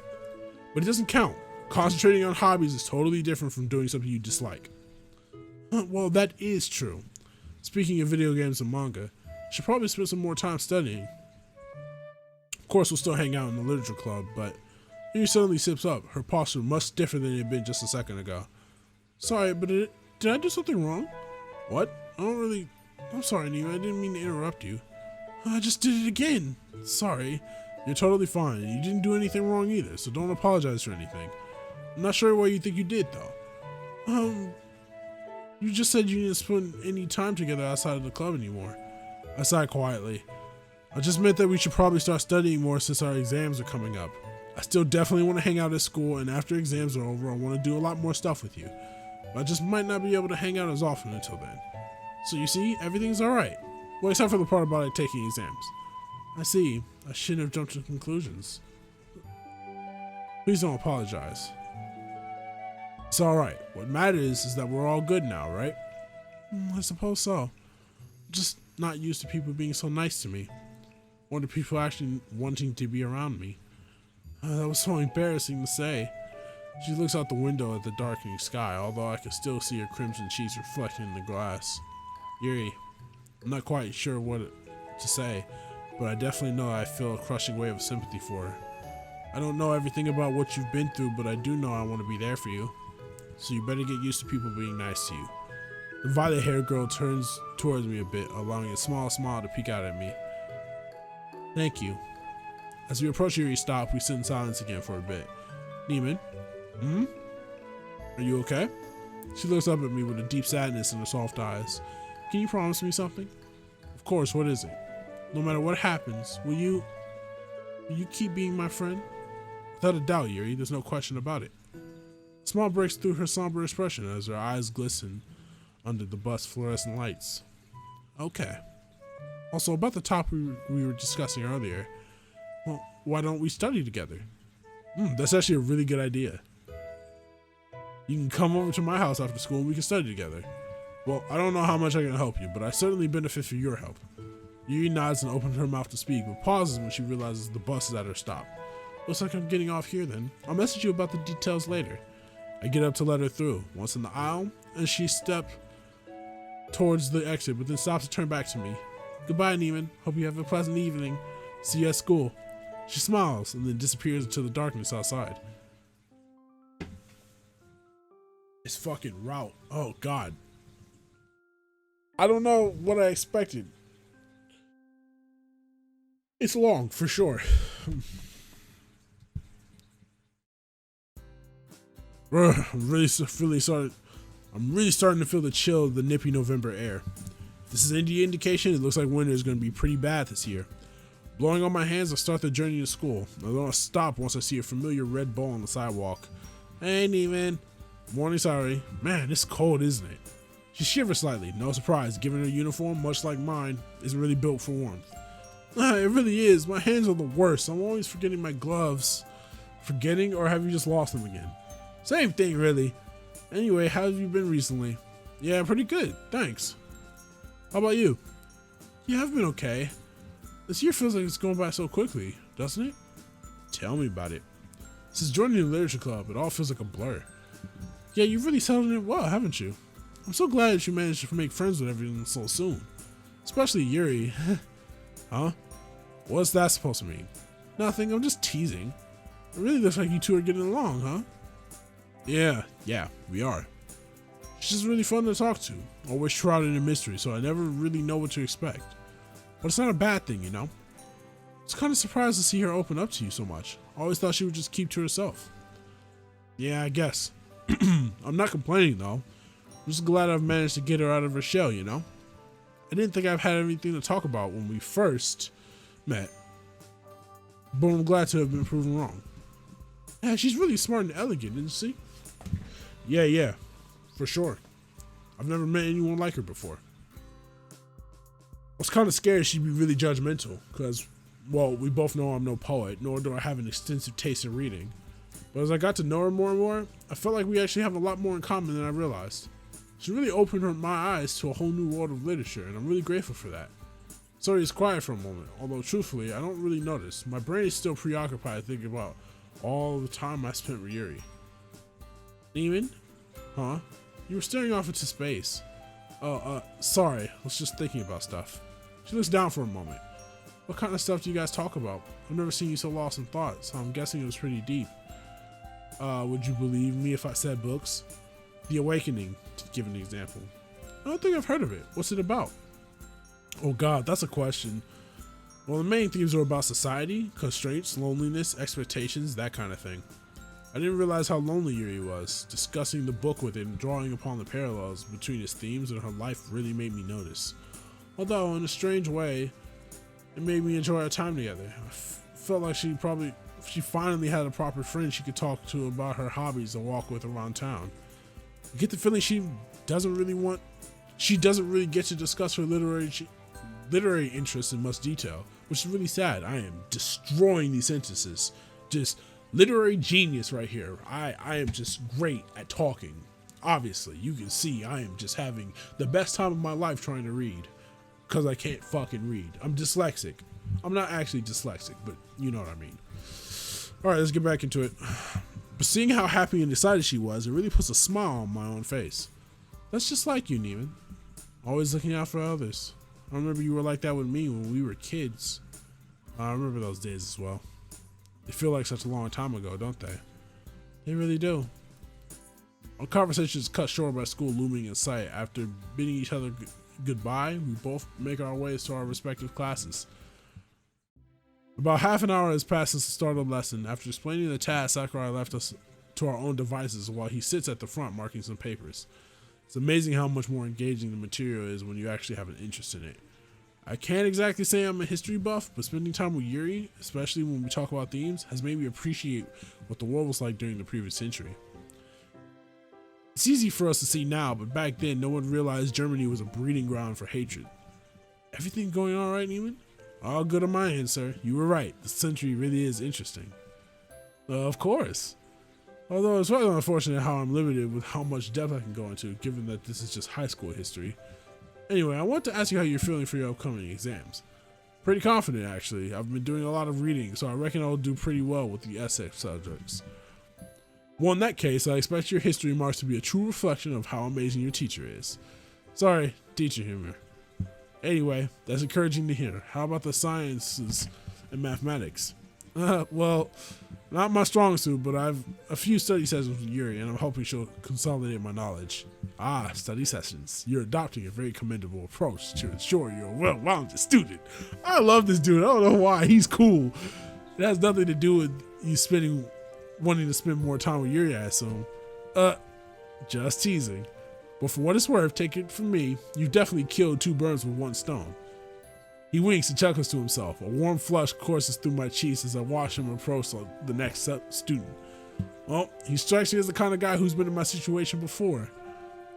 But it doesn't count. Concentrating on hobbies is totally different from doing something you dislike. Well, that is true. Speaking of video games and manga, I should probably spend some more time studying. Of course, we'll still hang out in the literature club, but Yuri suddenly sips up, her posture much stiffer than it had been just a second ago. Sorry, but did I do something wrong? What? I'm sorry, Neva, I didn't mean to interrupt you. I just did it again. Sorry. You're totally fine. You didn't do anything wrong either, so don't apologize for anything. I'm not sure what you think you did, though. You just said you didn't spend any time together outside of the club anymore. I sighed quietly. I just meant that we should probably start studying more since our exams are coming up. I still definitely want to hang out at school, and after exams are over, I want to do a lot more stuff with you. But I just might not be able to hang out as often until then. So you see, everything's alright. Well, except for the part about taking exams. I see. I shouldn't have jumped to conclusions. Please don't apologize. It's alright. What matters is that we're all good now, right? I suppose so. I'm just not used to people being so nice to me. Or to people actually wanting to be around me. That was so embarrassing to say. She looks out the window at the darkening sky, although I can still see her crimson cheeks reflected in the glass. Yuri, I'm not quite sure what to say, but I definitely know I feel a crushing wave of sympathy for her. I don't know everything about what you've been through, but I do know I want to be there for you. So you better get used to people being nice to you. The violet-haired girl turns towards me a bit, allowing a small smile to peek out at me. Thank you. As we approach Yuri's stop, we sit in silence again for a bit. Neiman? Are you okay? She looks up at me with a deep sadness in her soft eyes. Can you promise me something? Of course, what is it? No matter what happens, will you keep being my friend? Without a doubt, Yuri, there's no question about it. A smile breaks through her somber expression as her eyes glisten under the bus fluorescent lights. Okay. Also, about the topic we were discussing earlier, well, why don't we study together? That's actually a really good idea. You can come over to my house after school and we can study together. Well, I don't know how much I can help you, but I certainly benefit from your help. Yuri nods and opens her mouth to speak, but pauses when she realizes the bus is at her stop. Looks like I'm getting off here then. I'll message you about the details later. I get up to let her through, once in the aisle, and she steps towards the exit, but then stops to turn back to me. Goodbye, Neiman. Hope you have a pleasant evening. See you at school. She smiles and then disappears into the darkness outside. This fucking route. Oh, God. I don't know what I expected. It's long, for sure. I'm really starting to feel the chill of the nippy November air. If this is any indication, it looks like winter is going to be pretty bad this year. Blowing on my hands, I start the journey to school. I'm going to stop once I see a familiar red ball on the sidewalk. Hey, Neiman. Morning, sorry. Man, it's cold, isn't it? She shivers slightly. No surprise, given her uniform, much like mine, isn't really built for warmth. It really is. My hands are the worst. I'm always forgetting my gloves. Forgetting, or have you just lost them again? Same thing, really. Anyway, how have you been recently? Yeah, pretty good. Thanks. How about you? Yeah, I've been okay. This year feels like it's going by so quickly, doesn't it? Tell me about it. Since joining the literature club, it all feels like a blur. Yeah, you've really settled in well, haven't you? I'm so glad that you managed to make friends with everyone so soon. Especially Yuri. Huh? What's that supposed to mean? Nothing, I'm just teasing. It really looks like you two are getting along, huh? Yeah, we are. She's just really fun to talk to. Always shrouded in mystery, so I never really know what to expect. But it's not a bad thing, you know? I was kind of surprised to see her open up to you so much. I always thought she would just keep to herself. Yeah, I guess. I'm not complaining, though. I'm just glad I've managed to get her out of her shell, you know? I didn't think I've had anything to talk about when we first met. But I'm glad to have been proven wrong. Yeah, she's really smart and elegant, isn't she? Yeah, for sure. I've never met anyone like her before. I was kind of scared she'd be really judgmental, because, well, we both know I'm no poet, nor do I have an extensive taste in reading. But as I got to know her more and more, I felt like we actually have a lot more in common than I realized. She really opened my eyes to a whole new world of literature, and I'm really grateful for that. Sorry it's quiet for a moment, although truthfully, I don't really notice. My brain is still preoccupied thinking about all the time I spent with Yuri. Neiman? Huh? You were staring off into space. Sorry, I was just thinking about stuff. She looks down for a moment. What kind of stuff do you guys talk about? I've never seen you so lost in thought, so I'm guessing it was pretty deep. Would you believe me if I said books? The Awakening, to give an example. I don't think I've heard of it. What's it about? Oh God, that's a question. Well, the main themes are about society, constraints, loneliness, expectations, that kind of thing. I didn't realize how lonely Yuri was. Discussing the book with it and drawing upon the parallels between its themes and her life really made me notice. Although, in a strange way, It made me enjoy our time together. I felt like she finally had a proper friend she could talk to about her hobbies and walk with around town. I get the feeling she doesn't really get to discuss her literary interests in much detail, which is really sad. I am destroying these sentences. Just literary genius right here. I am just great at talking. Obviously, you can see I am just having the best time of my life trying to read because I can't fucking read. I'm dyslexic. I'm not actually dyslexic, but you know what I mean. All right, let's get back into it. But seeing how happy and excited she was, it really puts a smile on my own face. That's just like you, Neiman. Always looking out for others. I remember you were like that with me when we were kids. I remember those days as well. They feel like such a long time ago, don't they? They really do. Our conversation is cut short by school looming in sight. After bidding each other goodbye, we both make our ways to our respective classes. About half an hour has passed since the start of the lesson. After explaining the task, Sakurai left us to our own devices while he sits at the front marking some papers. It's amazing how much more engaging the material is when you actually have an interest in it. I can't exactly say I'm a history buff, but spending time with Yuri, especially when we talk about themes, has made me appreciate what the world was like during the previous century. It's easy for us to see now, but back then no one realized Germany was a breeding ground for hatred. Everything going on right, Neiman? All good on my end, sir. You were right. The century really is interesting. Of course. Although it's rather unfortunate how I'm limited with how much depth I can go into, given that this is just high school history. Anyway, I want to ask you how you're feeling for your upcoming exams. Pretty confident, actually. I've been doing a lot of reading, so I reckon I'll do pretty well with the essay subjects. Well, in that case, I expect your history marks to be a true reflection of how amazing your teacher is. Sorry, teacher humor. Anyway, that's encouraging to hear. How about the sciences and mathematics? Well, not my strong suit, but I've a few study sessions with Yuri, and I'm hoping she'll consolidate my knowledge. Ah, study sessions. You're adopting a very commendable approach to ensure you're a well-rounded student. I love this dude. I don't know why. He's cool. It has nothing to do with you wanting to spend more time with Yuri, I assume. Just teasing. But for what it's worth, take it from me, you've definitely killed two birds with one stone. He winks and chuckles to himself. A warm flush courses through my cheeks as I watch him approach the next student. Well, he strikes me as the kind of guy who's been in my situation before.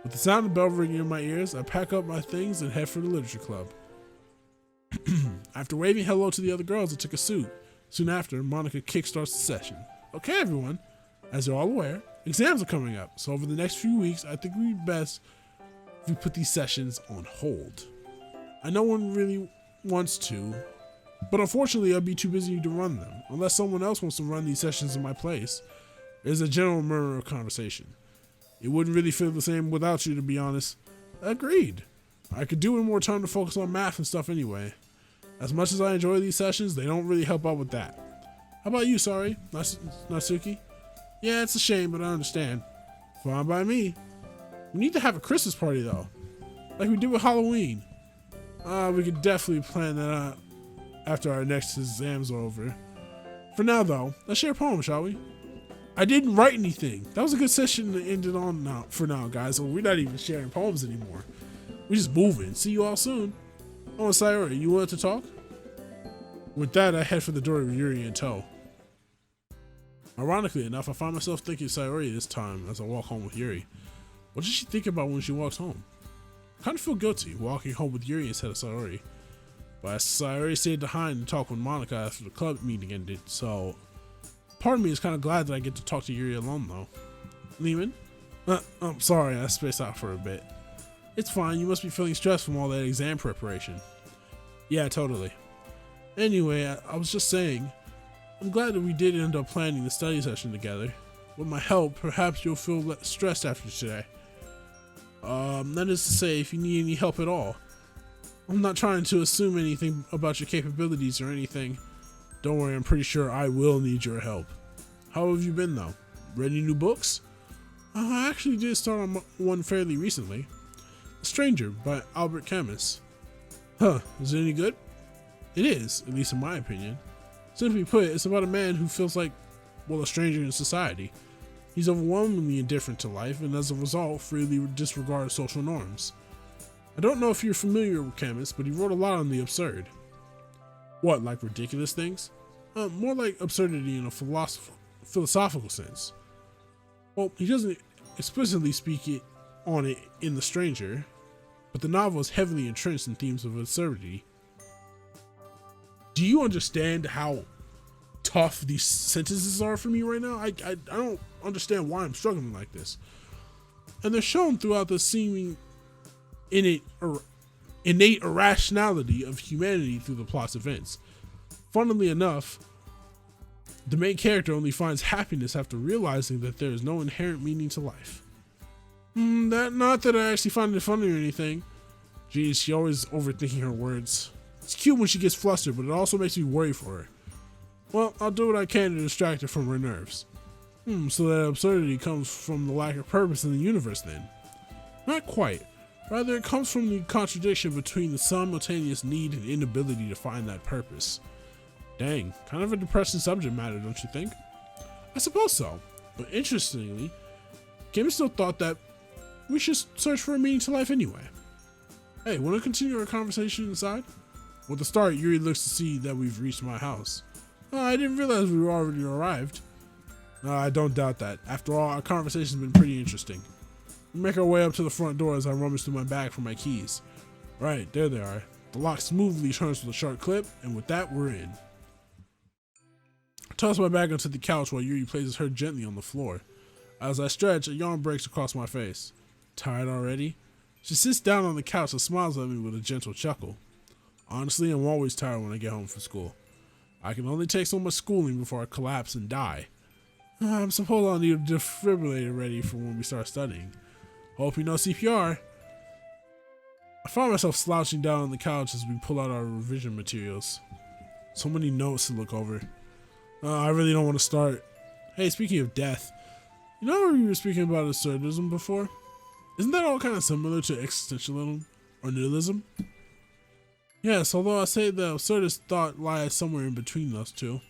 With the sound of the bell ringing in my ears, I pack up my things and head for the literature club. After waving hello to the other girls, I took a suit. Soon after, Monica kickstarts the session. Okay, everyone. As you're all aware, exams are coming up, so over the next few weeks, I think it would be best if we put these sessions on hold. I know one really wants to, but unfortunately I'll be too busy to run them, unless someone else wants to run these sessions in my place. There's a general murmur of conversation. It wouldn't really feel the same without you, to be honest. Agreed. I could do with more time to focus on math and stuff anyway. As much as I enjoy these sessions, they don't really help out with that. How about you, sorry, Natsuki? Yeah, it's a shame, but I understand. Fine by me. We need to have a Christmas party, though. Like we did with Halloween. We could definitely plan that out after our next exams are over. For now, though, let's share a poem, shall we? I didn't write anything. That was a good session to end it on now, for now, guys. So we're not even sharing poems anymore. We're just moving. See you all soon. Oh, Sayori, you wanted to talk? With that, I head for the door with Yuri in tow. Ironically enough, I find myself thinking Sayori this time as I walk home with Yuri. What does she think about when she walks home? I kind of feel guilty walking home with Yuri instead of Sayori. But Sayori stayed behind and talked with Monica after the club meeting ended, so part of me is kind of glad that I get to talk to Yuri alone, though. Lehman? I'm sorry, I spaced out for a bit. It's fine, you must be feeling stressed from all that exam preparation. Yeah, totally. Anyway, I was just saying, I'm glad that we did end up planning the study session together. With my help, perhaps you'll feel less stressed after today. That is to say, if you need any help at all. I'm not trying to assume anything about your capabilities or anything. Don't worry, I'm pretty sure I will need your help. How have you been, though? Read any new books? I actually did start on one fairly recently. A Stranger by Albert Camus. Huh, is it any good? It is, at least in my opinion. Simply put, it's about a man who feels like, well, a stranger in society. He's overwhelmingly indifferent to life and as a result freely disregards social norms. I don't know if you're familiar with Camus, but he wrote a lot on the absurd. What, like ridiculous things? More like absurdity in a philosophical sense. Well, he doesn't explicitly speak on it in The Stranger, but the novel is heavily entrenched in themes of absurdity. Do you understand how tough these sentences are for me right now? I don't understand why I'm struggling like this. And they're shown throughout the seeming innate irrationality of humanity through the plot's events. Funnily enough, the main character only finds happiness after realizing that there is no inherent meaning to life. Not that I actually find it funny or anything. Geez, she always overthinking her words. It's cute when she gets flustered, but it also makes me worry for her. Well, I'll do what I can to distract her from her nerves. So that absurdity comes from the lack of purpose in the universe then? Not quite. Rather, it comes from the contradiction between the simultaneous need and inability to find that purpose. Dang, kind of a depressing subject matter, don't you think? I suppose so, but interestingly, Kim still thought that we should search for a meaning to life anyway. Hey, want to continue our conversation inside? With the start, Yuri looks to see that we've reached my house. I didn't realize we already arrived. I don't doubt that. After all, our conversation's been pretty interesting. We make our way up to the front door as I rummage through my bag for my keys. Right, there they are. The lock smoothly turns with a sharp clip, and with that, we're in. I toss my bag onto the couch while Yuri places her gently on the floor. As I stretch, a yawn breaks across my face. Tired already? She sits down on the couch and smiles at me with a gentle chuckle. Honestly, I'm always tired when I get home from school. I can only take so much schooling before I collapse and die. I suppose I'll need a defibrillator ready for when we start studying. Hope you know CPR. I find myself slouching down on the couch as we pull out our revision materials. So many notes to look over. I really don't want to start. Hey, speaking of death, you know we were speaking about absurdism before? Isn't that all kind of similar to existentialism or nihilism? Yes, although I say the absurdist thought lies somewhere in between those two.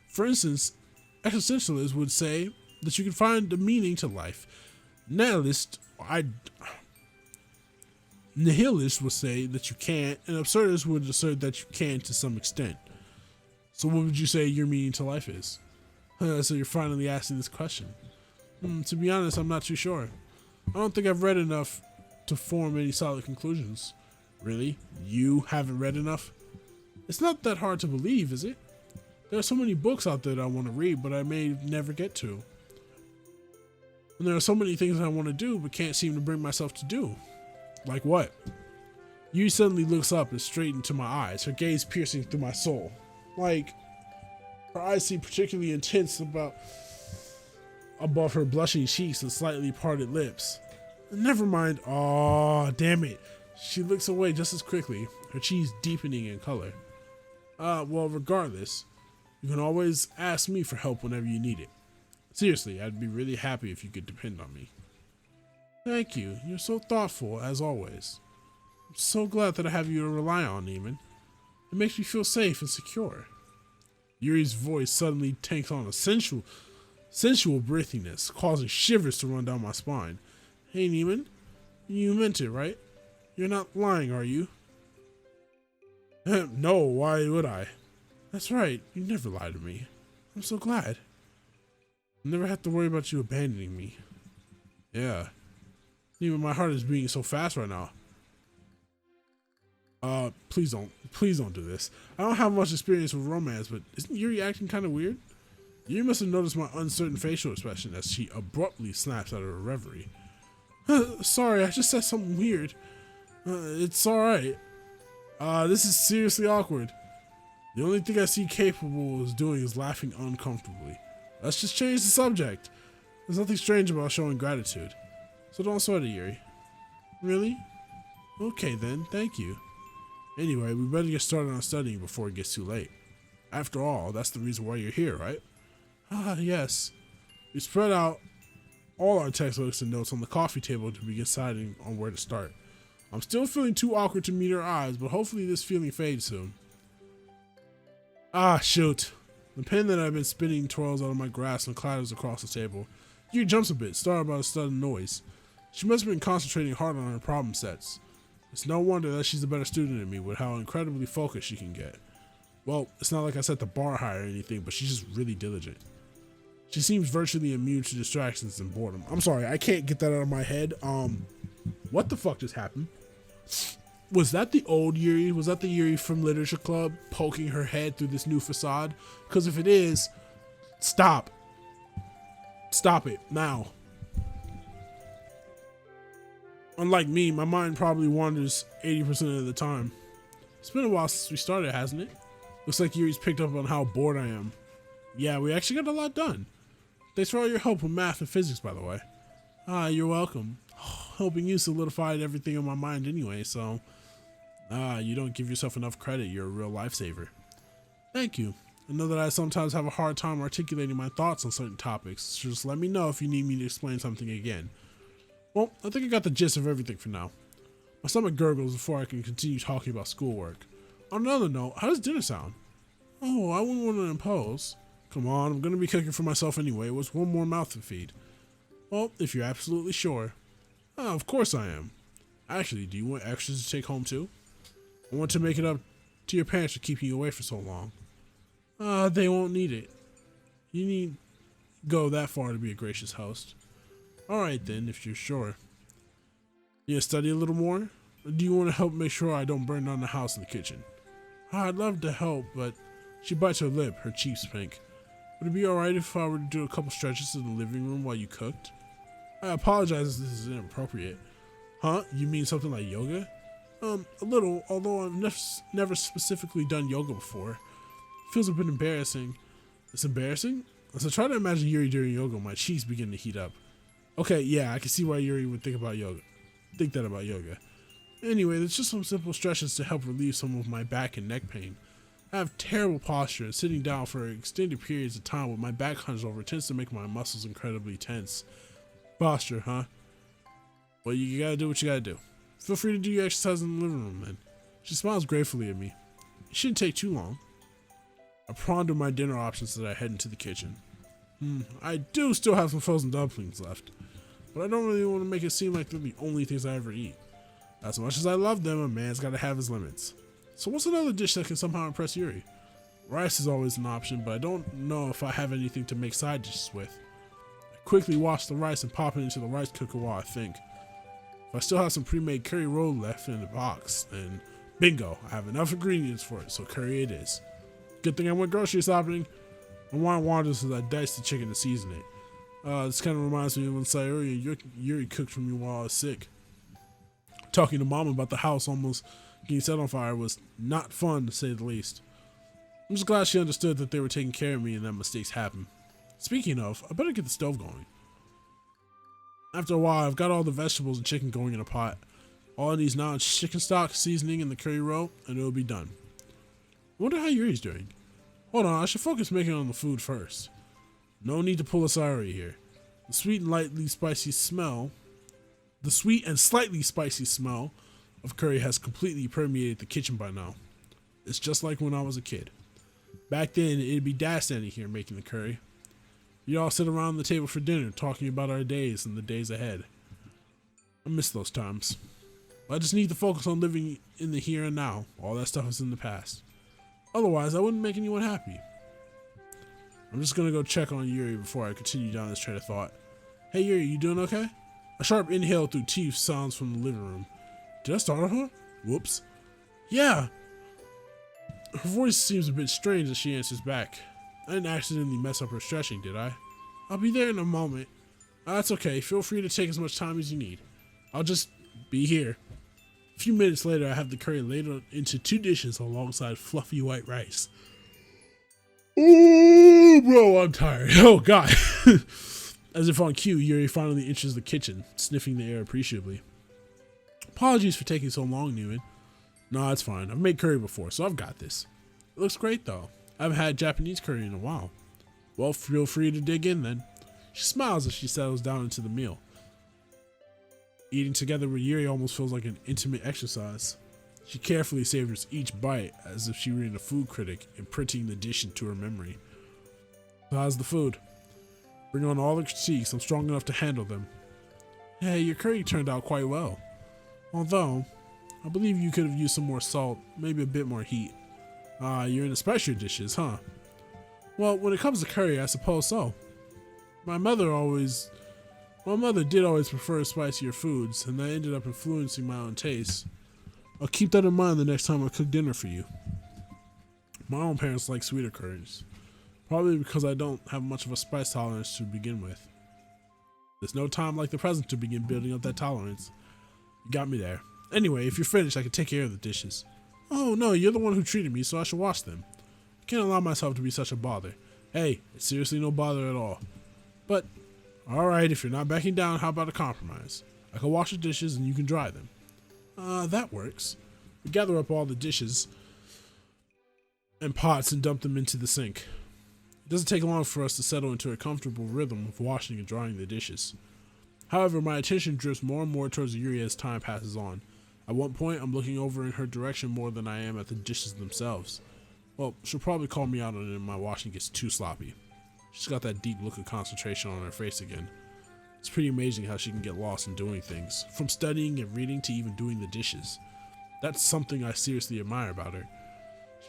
For instance, existentialists would say that you can find a meaning to life. Nihilists would say that you can't, and absurdists would assert that you can to some extent. So what would you say your meaning to life is? So you're finally asking this question. To be honest, I'm not too sure. I don't think I've read enough to form any solid conclusions. Really? You haven't read enough? It's not that hard to believe, is it? There are so many books out there that I want to read, but I may never get to. And there are so many things I want to do, but can't seem to bring myself to do. Like what? Yuri suddenly looks up and straight into my eyes, her gaze piercing through my soul. Like, her eyes seem particularly intense above her blushing cheeks and slightly parted lips. Never mind. Aw, damn it. She looks away just as quickly, her cheeks deepening in color. Well, regardless, you can always ask me for help whenever you need it. Seriously, I'd be really happy if you could depend on me. Thank you. You're so thoughtful, as always. I'm so glad that I have you to rely on, Neiman. It makes me feel safe and secure. Yuri's voice suddenly takes on a sensual breathiness, causing shivers to run down my spine. Hey, Neiman, you meant it, right? You're not lying, are you? No, why would I? That's right, you never lie to me. I'm so glad. I'll never have to worry about you abandoning me. Yeah. Even my heart is beating so fast right now. Please don't do this. I don't have much experience with romance, but isn't Yuri acting kind of weird? Yuri must have noticed my uncertain facial expression as she abruptly snaps out of her reverie. Sorry, I just said something weird. It's alright. This is seriously awkward. The only thing I see capable of doing is laughing uncomfortably. Let's just change the subject. There's nothing strange about showing gratitude. So don't sweat it, Yuri. Really? Okay then, thank you. Anyway, we better get started on studying before it gets too late. After all, that's the reason why you're here, right? Yes. We spread out all our textbooks and notes on the coffee table to begin deciding on where to start. I'm still feeling too awkward to meet her eyes, but hopefully this feeling fades soon. Shoot. The pen that I've been spinning twirls out of my grasp and clatters across the table. Yuri jumps a bit, startled by a sudden noise. She must have been concentrating hard on her problem sets. It's no wonder that she's a better student than me with how incredibly focused she can get. Well, it's not like I set the bar high or anything, but she's just really diligent. She seems virtually immune to distractions and boredom. I'm sorry, I can't get that out of my head. What the fuck just happened? Was that the old Yuri? Was that the Yuri from Literature Club poking her head through this new facade? Because if it is, stop. Stop it, now. Unlike me, my mind probably wanders 80% of the time. It's been a while since we started, hasn't it? Looks like Yuri's picked up on how bored I am. Yeah, we actually got a lot done. Thanks for all your help with math and physics, by the way. Ah, you're welcome. Helping you solidified everything in my mind anyway, so... you don't give yourself enough credit. You're a real lifesaver. Thank you. I know that I sometimes have a hard time articulating my thoughts on certain topics, so just let me know if you need me to explain something again. Well, I think I got the gist of everything for now. My stomach gurgles before I can continue talking about schoolwork. On another note, how does dinner sound? Oh, I wouldn't want to impose. Come on, I'm going to be cooking for myself anyway. What's one more mouth to feed? Well, if you're absolutely sure. Oh, of course I am. Actually, do you want extras to take home too? I want to make it up to your parents for keeping you away for so long. They won't need it. You need go that far to be a gracious host. Alright then, if you're sure. You study a little more? Or do you want to help make sure I don't burn down the house in the kitchen? I'd love to help, but she bites her lip, her cheeks pink. Would it be alright if I were to do a couple stretches in the living room while you cooked? I apologize if this is inappropriate. Huh? You mean something like yoga? A little, although I've never specifically done yoga before. It feels a bit embarrassing. It's embarrassing? As I try to imagine Yuri during yoga, my cheeks begin to heat up. Okay, yeah, I can see why Yuri would think that about yoga. Anyway, there's just some simple stretches to help relieve some of my back and neck pain. I have terrible posture, and sitting down for extended periods of time with my back hunched over tends to make my muscles incredibly tense. Posture, huh? Well, you gotta do what you gotta do. Feel free to do your exercise in the living room, then. She smiles gratefully at me. It shouldn't take too long. I ponder my dinner options as I head into the kitchen. I do still have some frozen dumplings left, but I don't really want to make it seem like they're the only things I ever eat. As much as I love them, a man's gotta have his limits. So what's another dish that can somehow impress Yuri? Rice is always an option, but I don't know if I have anything to make side dishes with. I quickly wash the rice and pop it into the rice cooker while I think. If I still have some pre-made curry roll left in the box, then bingo, I have enough ingredients for it, so curry it is. Good thing I went grocery shopping. My mind wanders as I dice the chicken to season it. This kind of reminds me of when Sayuri and Yuri cooked for me while I was sick. Talking to Mom about the house almost getting set on fire was not fun, to say the least. I'm just glad she understood that they were taking care of me and that mistakes happen. Speaking of, I better get the stove going. After a while, I've got all the vegetables and chicken going in a pot. All I need is now chicken stock, seasoning, and the curry roll, and it'll be done. I wonder how Yuri's doing. Hold on, I should focus making on the food first. No need to pull a Sayuri here. The sweet and slightly spicy smell of curry has completely permeated the kitchen by now. It's just like when I was a kid. Back then, it'd be Dad standing here making the curry. We'd all sit around the table for dinner, talking about our days and the days ahead. I miss those times. I just need to focus on living in the here and now. All that stuff is in the past. Otherwise, I wouldn't make anyone happy. I'm just gonna go check on Yuri before I continue down this train of thought. Hey Yuri, you doing okay? A sharp inhale through teeth sounds from the living room. Did I startle her? Whoops. Yeah. Her voice seems a bit strange as she answers back. I didn't accidentally mess up her stretching, did I? I'll be there in a moment. That's okay. Feel free to take as much time as you need. I'll just be here. A few minutes later, I have the curry laid into 2 dishes alongside fluffy white rice. Ooh, bro, I'm tired. Oh, God. As if on cue, Yuri finally enters the kitchen, sniffing the air appreciably. Apologies for taking so long, Newman. No, it's fine. I've made curry before, so I've got this. It looks great, though. I haven't had Japanese curry in a while. Well, feel free to dig in, then. She smiles as she settles down into the meal. Eating together with Yuri almost feels like an intimate exercise. She carefully savors each bite as if she were a food critic, imprinting the dish into her memory. So how's the food? Bring on all the critiques. I'm strong enough to handle them. Hey, your curry turned out quite well. Although, I believe you could have used some more salt, maybe a bit more heat. You're into spicier dishes, huh? Well, when it comes to curry, I suppose so. My mother did always prefer spicier foods, and that ended up influencing my own taste. I'll keep that in mind the next time I cook dinner for you. My own parents like sweeter curries, probably because I don't have much of a spice tolerance to begin with. There's no time like the present to begin building up that tolerance. You got me there. Anyway, if you're finished, I can take care of the dishes. Oh no, you're the one who treated me, so I should wash them. I can't allow myself to be such a bother. Hey, it's seriously no bother at all. But, alright, if you're not backing down, how about a compromise? I can wash the dishes and you can dry them. That works. We gather up all the dishes and pots and dump them into the sink. It doesn't take long for us to settle into a comfortable rhythm of washing and drying the dishes. However, my attention drifts more and more towards YURI as time passes on. At one point, I'm looking over in her direction more than I am at the dishes themselves. Well, she'll probably call me out on it if my washing gets too sloppy. She's got that deep look of concentration on her face again. It's pretty amazing how she can get lost in doing things, from studying and reading to even doing the dishes. That's something I seriously admire about her.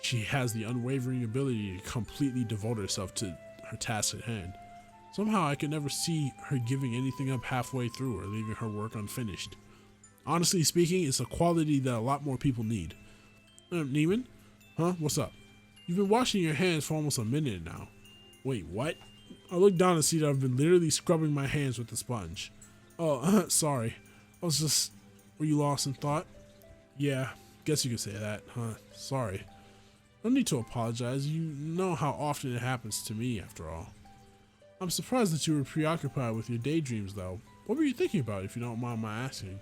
She has the unwavering ability to completely devote herself to her task at hand. Somehow I could never see her giving anything up halfway through or leaving her work unfinished. Honestly speaking, it's a quality that a lot more people need. Neiman? Huh? What's up? You've been washing your hands for almost a minute now. Wait, what? I look down and see that I've been literally scrubbing my hands with the sponge. Oh, sorry. Were you lost in thought? Yeah, guess you could say that, huh? Sorry. No need to apologize. You know how often it happens to me, after all. I'm surprised that you were preoccupied with your daydreams, though. What were you thinking about, if you don't mind my asking?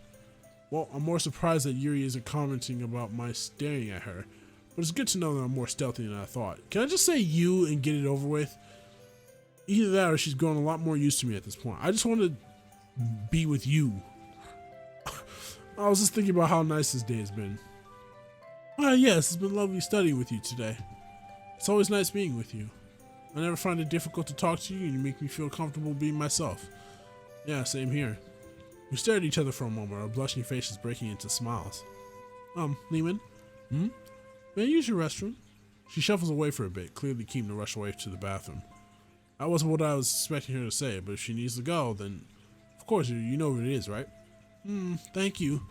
Well, I'm more surprised that YURI isn't commenting about my staring at her, but it's good to know that I'm more stealthy than I thought. Can I just say you and get it over with? Either that or she's grown a lot more used to me at this point. I just want to be with you. I was just thinking about how nice this day has been. Yes, it's been lovely studying with you today. It's always nice being with you. I never find it difficult to talk to you, and you make me feel comfortable being myself. Yeah, same here. We stared at each other for a moment, our blushing faces breaking into smiles. Neiman? May I use your restroom? She shuffles away for a bit, clearly keen to rush away to the bathroom. That wasn't what I was expecting her to say, but if she needs to go, then of course you know what it is, right? Thank you.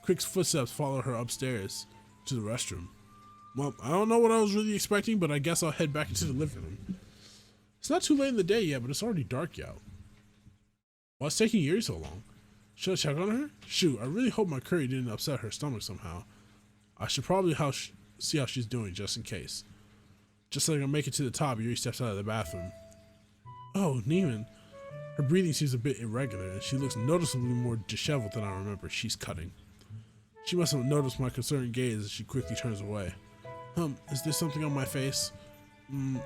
Quick footsteps follow her upstairs to the restroom. Well, I don't know what I was really expecting, but I guess I'll head back into the living room. It's not too late in the day yet, but it's already dark out. What's taking YURI so long? Should I check on her? Shoot, I really hope my curry didn't upset her stomach somehow. I should probably see how she's doing, just in case. Just like I make it to the top, YURI steps out of the bathroom. Oh, Neiman. Her breathing seems a bit irregular, and she looks noticeably more disheveled than I remember. She's cutting. She must have noticed my concerned gaze as she quickly turns away. Is there something on my face? You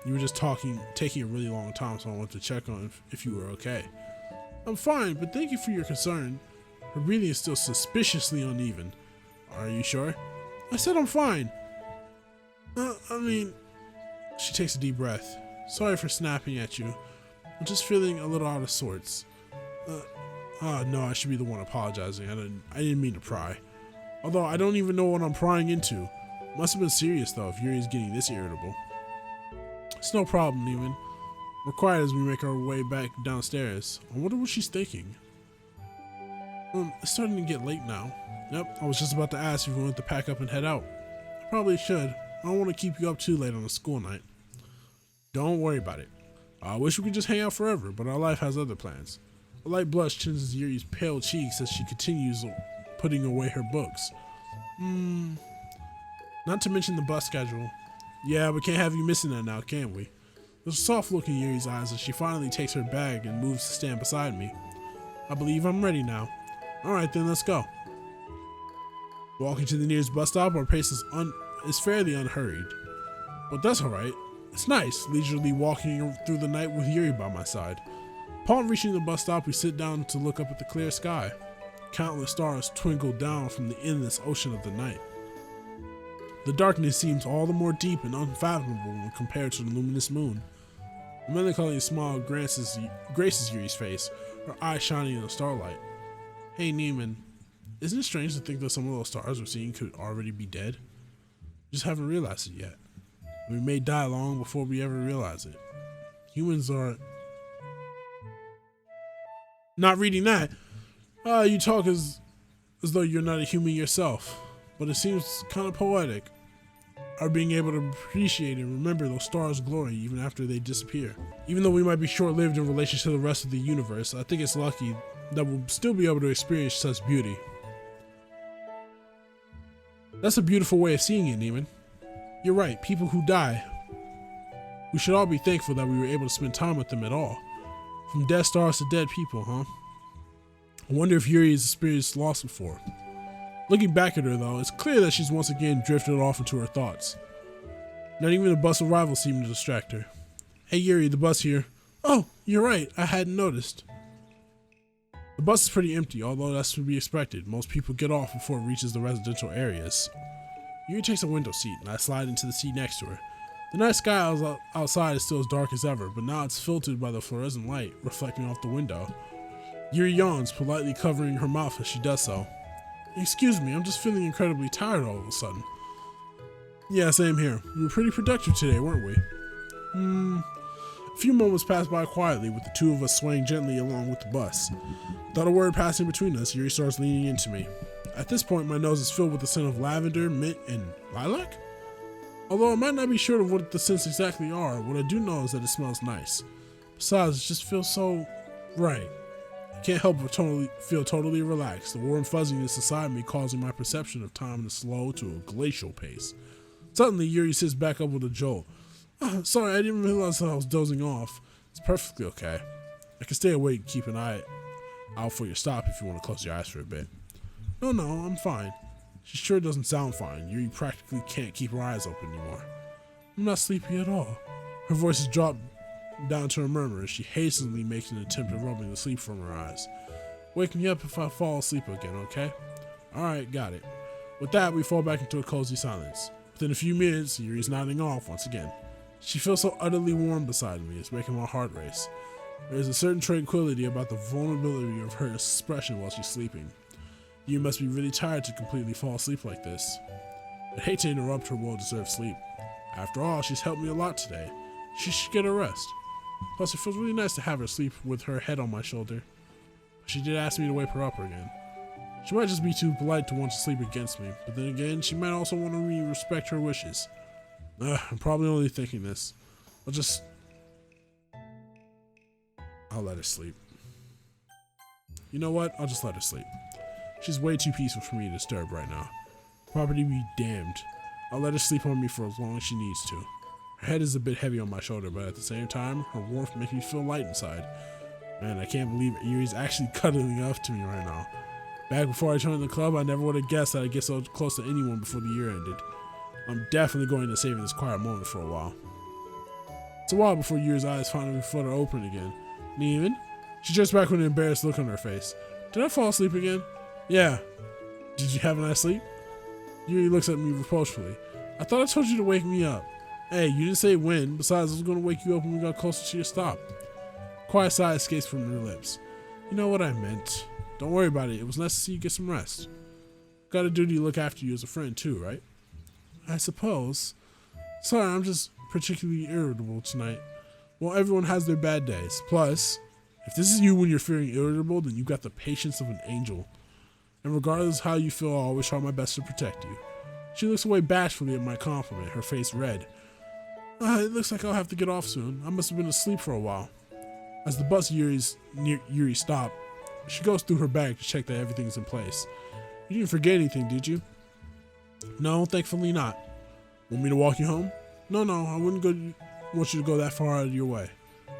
were just taking a really long time, so I wanted to check on if you were okay. I'm fine, but thank you for your concern. Her breathing is still suspiciously uneven. Are you sure? I said I'm fine. She takes a deep breath. Sorry for snapping at you. I'm just feeling a little out of sorts. No, I should be the one apologizing. I didn't mean to pry. Although I don't even know what I'm prying into. Must have been serious though if YURI's getting this irritable. It's no problem, Neiman. We're quiet as we make our way back downstairs. I wonder what she's thinking. It's starting to get late now. Yep, I was just about to ask if we want to pack up and head out. I probably should. I don't want to keep you up too late on a school night. Don't worry about it. I wish we could just hang out forever, but our life has other plans. A light blush tinges YURI's pale cheeks as she continues putting away her books. Not to mention the bus schedule. Yeah, we can't have you missing that now, can we? There's a soft look in YURI's eyes as she finally takes her bag and moves to stand beside me. I believe I'm ready now. Alright then, let's go. Walking to the nearest bus stop, our pace is fairly unhurried. But that's alright. It's nice, leisurely walking through the night with YURI by my side. Upon reaching the bus stop, we sit down to look up at the clear sky. Countless stars twinkle down from the endless ocean of the night. The darkness seems all the more deep and unfathomable when compared to the luminous moon. A melancholy smile graces YURI's face, her eyes shining in the starlight. Hey Neiman, isn't it strange to think that some of those stars we're seeing could already be dead? We just haven't realized it yet. We may die long before we ever realize it. Humans are... Not reading that. You talk as though you're not a human yourself, but it seems kind of poetic. Our being able to appreciate and remember those stars' glory even after they disappear. Even though we might be short-lived in relation to the rest of the universe, I think it's lucky that we'll still be able to experience such beauty. That's a beautiful way of seeing it, Neiman. You're right, people who die. We should all be thankful that we were able to spend time with them at all. From dead stars to dead people, huh? I wonder if Yuri has experienced loss before. Looking back at her, though, it's clear that she's once again drifted off into her thoughts. Not even the bus arrival seemed to distract her. Hey Yuri, the bus here. Oh, you're right, I hadn't noticed. The bus is pretty empty, although that's to be expected. Most people get off before it reaches the residential areas. Yuri takes a window seat, and I slide into the seat next to her. The night sky outside is still as dark as ever, but now it's filtered by the fluorescent light reflecting off the window. Yuri yawns, politely covering her mouth as she does so. Excuse me, I'm just feeling incredibly tired all of a sudden. Yeah, same here. We were pretty productive today, weren't we? A few moments pass by quietly with the two of us swaying gently along with the bus. Without a word passing between us, Yuri starts leaning into me. At this point, my nose is filled with the scent of lavender, mint, and lilac? Although I might not be sure of what the scents exactly are, what I do know is that it smells nice. Besides, it just feels so right. I can't help but feel totally relaxed, the warm fuzziness inside me causing my perception of time to slow to a glacial pace. Suddenly, Yuri sits back up with a jolt. Oh, sorry, I didn't realize that I was dozing off. It's perfectly okay. I can stay awake and keep an eye out for your stop if you want to close your eyes for a bit. No, I'm fine. She sure doesn't sound fine. Yuri practically can't keep her eyes open anymore. I'm not sleepy at all. Her voice has dropped down to a murmur as she hastily makes an attempt at rubbing the sleep from her eyes. Wake me up if I fall asleep again, okay? Alright, got it. With that, we fall back into a cozy silence. Within a few minutes, Yuri's nodding off once again. She feels so utterly warm beside me, it's making my heart race. There is a certain tranquility about the vulnerability of her expression while she's sleeping. You must be really tired to completely fall asleep like this. I hate to interrupt her well-deserved sleep. After all, she's helped me a lot today. She should get a rest. Plus, it feels really nice to have her sleep with her head on my shoulder. But she did ask me to wake her up again. She might just be too polite to want to sleep against me, but then again, she might also want me to respect her wishes. I'm probably only thinking this. I'll let her sleep. You know what? I'll just let her sleep. She's way too peaceful for me to disturb right now. Property be damned. I'll let her sleep on me for as long as she needs to. Her head is a bit heavy on my shoulder, but at the same time, her warmth makes me feel light inside. Man, I can't believe Yuri's actually cuddling up to me right now. Back before I joined the club, I never would have guessed that I'd get so close to anyone before the year ended. I'm definitely going to savor this quiet moment for a while. It's a while before Yuri's eyes finally flutter open again. Neiman? She jerks back with an embarrassed look on her face. Did I fall asleep again? Yeah. Did you have a nice sleep? Yuri looks at me reproachfully. I thought I told you to wake me up. Hey, you didn't say when. Besides, I was going to wake you up when we got closer to your stop. Quiet sigh escapes from her lips. You know what I meant. Don't worry about it. It was nice to see you get some rest. Got a duty to look after you as a friend too, right? I suppose. Sorry, I'm just particularly irritable tonight. Well, everyone has their bad days. Plus, if this is you when you're feeling irritable, then you've got the patience of an angel. And regardless of how you feel, I'll always try my best to protect you. She looks away bashfully at my compliment, her face red. It looks like I'll have to get off soon. I must have been asleep for a while. As the bus near Yuri stop, she goes through her bag to check that everything's in place. You didn't forget anything, did you? No, thankfully not. Want me to walk you home? No, I wouldn't want you to go that far out of your way.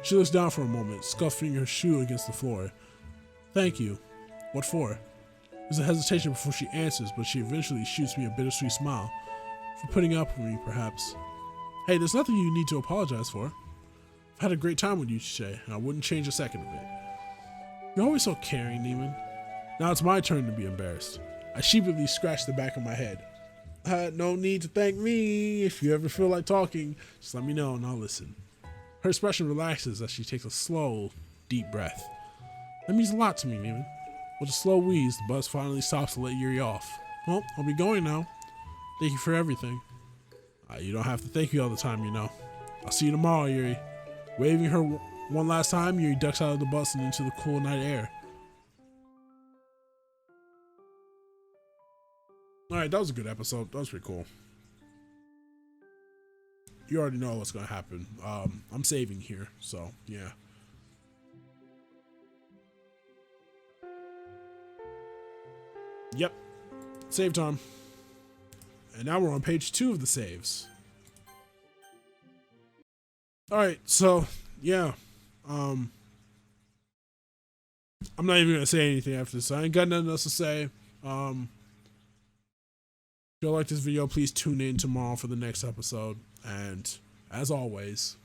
She looks down for a moment, scuffing her shoe against the floor. Thank you. What for? There's a hesitation before she answers, but she eventually shoots me a bittersweet smile. For putting up with me, perhaps. Hey, there's nothing you need to apologize for. I've had a great time with you today, and I wouldn't change a second of it. You're always so caring, Neiman. Now it's my turn to be embarrassed. I sheepishly scratch the back of my head. No need to thank me. If you ever feel like talking, just let me know and I'll listen. Her expression relaxes as she takes a slow, deep breath. That means a lot to me, Neiman. With a slow wheeze, the bus finally stops to let Yuri off. Well, I'll be going now. Thank you for everything. You don't have to thank me all the time, you know. I'll see you tomorrow, Yuri. Waving her one last time, Yuri ducks out of the bus and into the cool night air. Alright, that was a good episode. That was pretty cool. You already know what's gonna happen. I'm saving here, so yeah. Yep. Save time. And now we're on page 2 of the saves. Alright, so yeah. I'm not even gonna say anything after this. I ain't got nothing else to say. If you like this video, please tune in tomorrow for the next episode. And as always,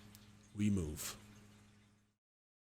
we move.